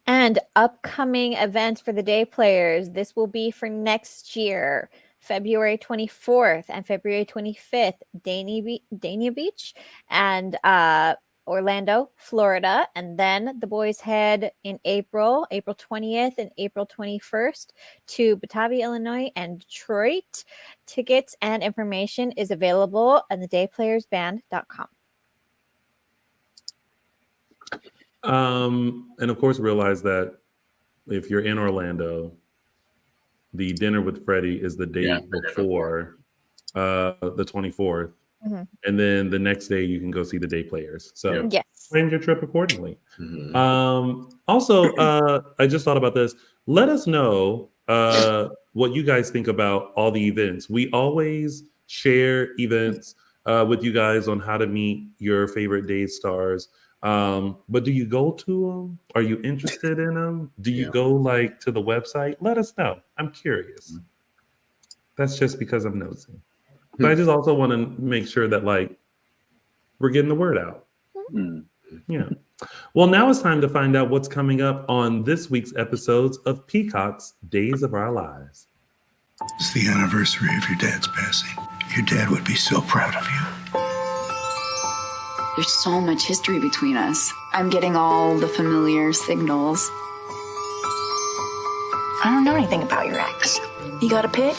And upcoming events for the day players. This will be for next year. February 24th and February 25th, Dania Beach and Orlando, Florida. And then the boys head in April 20th and April 21st to Batavia, Illinois and Detroit. Tickets and information is available on the dayplayersband.com. And of course, realize that if you're in Orlando, the dinner with Freddie is the day before the 24th. Mm-hmm. And then the next day you can go see the day players. So yes, plan your trip accordingly. Mm-hmm. Also, I just thought about this. Let us know what you guys think about all the events. We always share events with you guys on how to meet your favorite Days stars. But do you go to them? Are you interested in them? Do you go like to the website? Let us know. I'm curious. That's just because I'm nosy. But I just also want to make sure that like we're getting the word out. Yeah. Well, now it's time to find out what's coming up on this week's episodes of Peacock's Days of Our Lives. It's the anniversary of your dad's passing. Your dad would be so proud of you. There's so much history between us. I'm getting all the familiar signals. I don't know anything about your ex. You got a pick?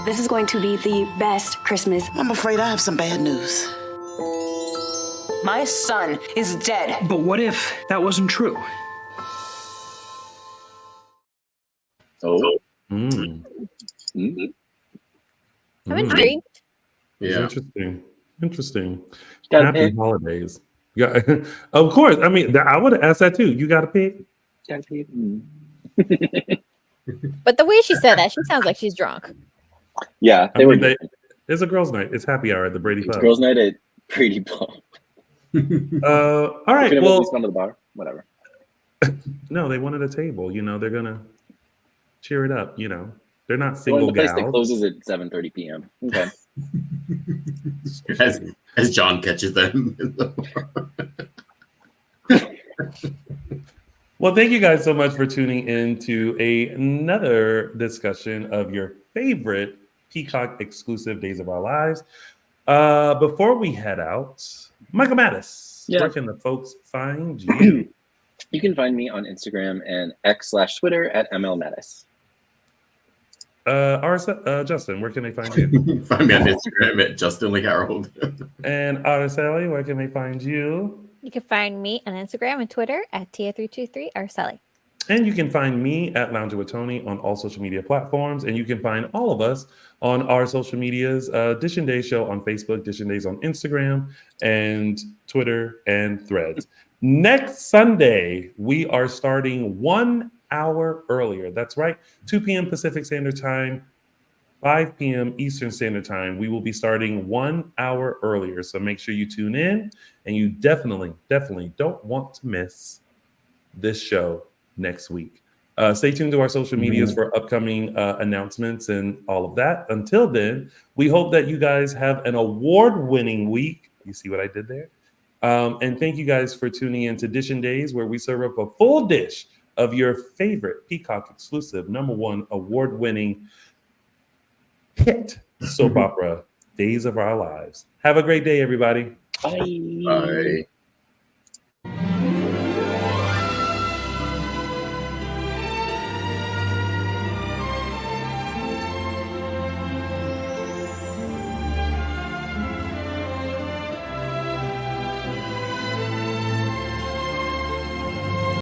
This is going to be the best Christmas. I'm afraid I have some bad news. My son is dead. But what if that wasn't true? Oh. I'm intrigued. Yeah. Interesting. Got a Happy pick? holidays. Yeah, of course. I mean, I would have asked that too. You got a pick? But the way she said that, she sounds like she's drunk. Yeah, I they were. mean, it's a girls' night. It's happy hour at the Brady It's Pub. girls' night at Brady Pub. All right. Well, Well, come to the bar. Whatever. no, they wanted a table. You know, they're gonna cheer it up. You know, they're not Well, single the place that gals. closes at 7:30 p.m. Okay. As John catches them. Well, thank you guys so much for tuning in to another discussion of your favorite Peacock exclusive Days of Our Lives. Before we head out, Michael Mattis, where can the folks find you? You can find me on Instagram and X/Twitter at MLMattis. Justin, where can they find you? Find me on Instagram at Justin Lee Hareld. And Araceli, where can they find you? You can find me on Instagram and Twitter at Tia323 Araceli. And you can find me at Lounging with Tony on all social media platforms. And you can find all of us on our social medias, Dishin Days Show on Facebook, Dishin Days on Instagram, and Twitter and Threads. Next Sunday, we are starting 1 hour earlier. That's right, 2 p.m. Pacific Standard Time, 5 p.m. Eastern Standard Time. We will be starting 1 hour earlier. So make sure you tune in, and you definitely don't want to miss this show next week. Stay tuned to our social medias for upcoming announcements and all of that. Until then, we hope that you guys have an award-winning week. You see what I did there? And thank you guys for tuning in to Dishin Days, where we serve up a full dish of your favorite Peacock exclusive #1 award-winning hit soap opera, Days of Our Lives. Have a great day, everybody. Bye. Bye.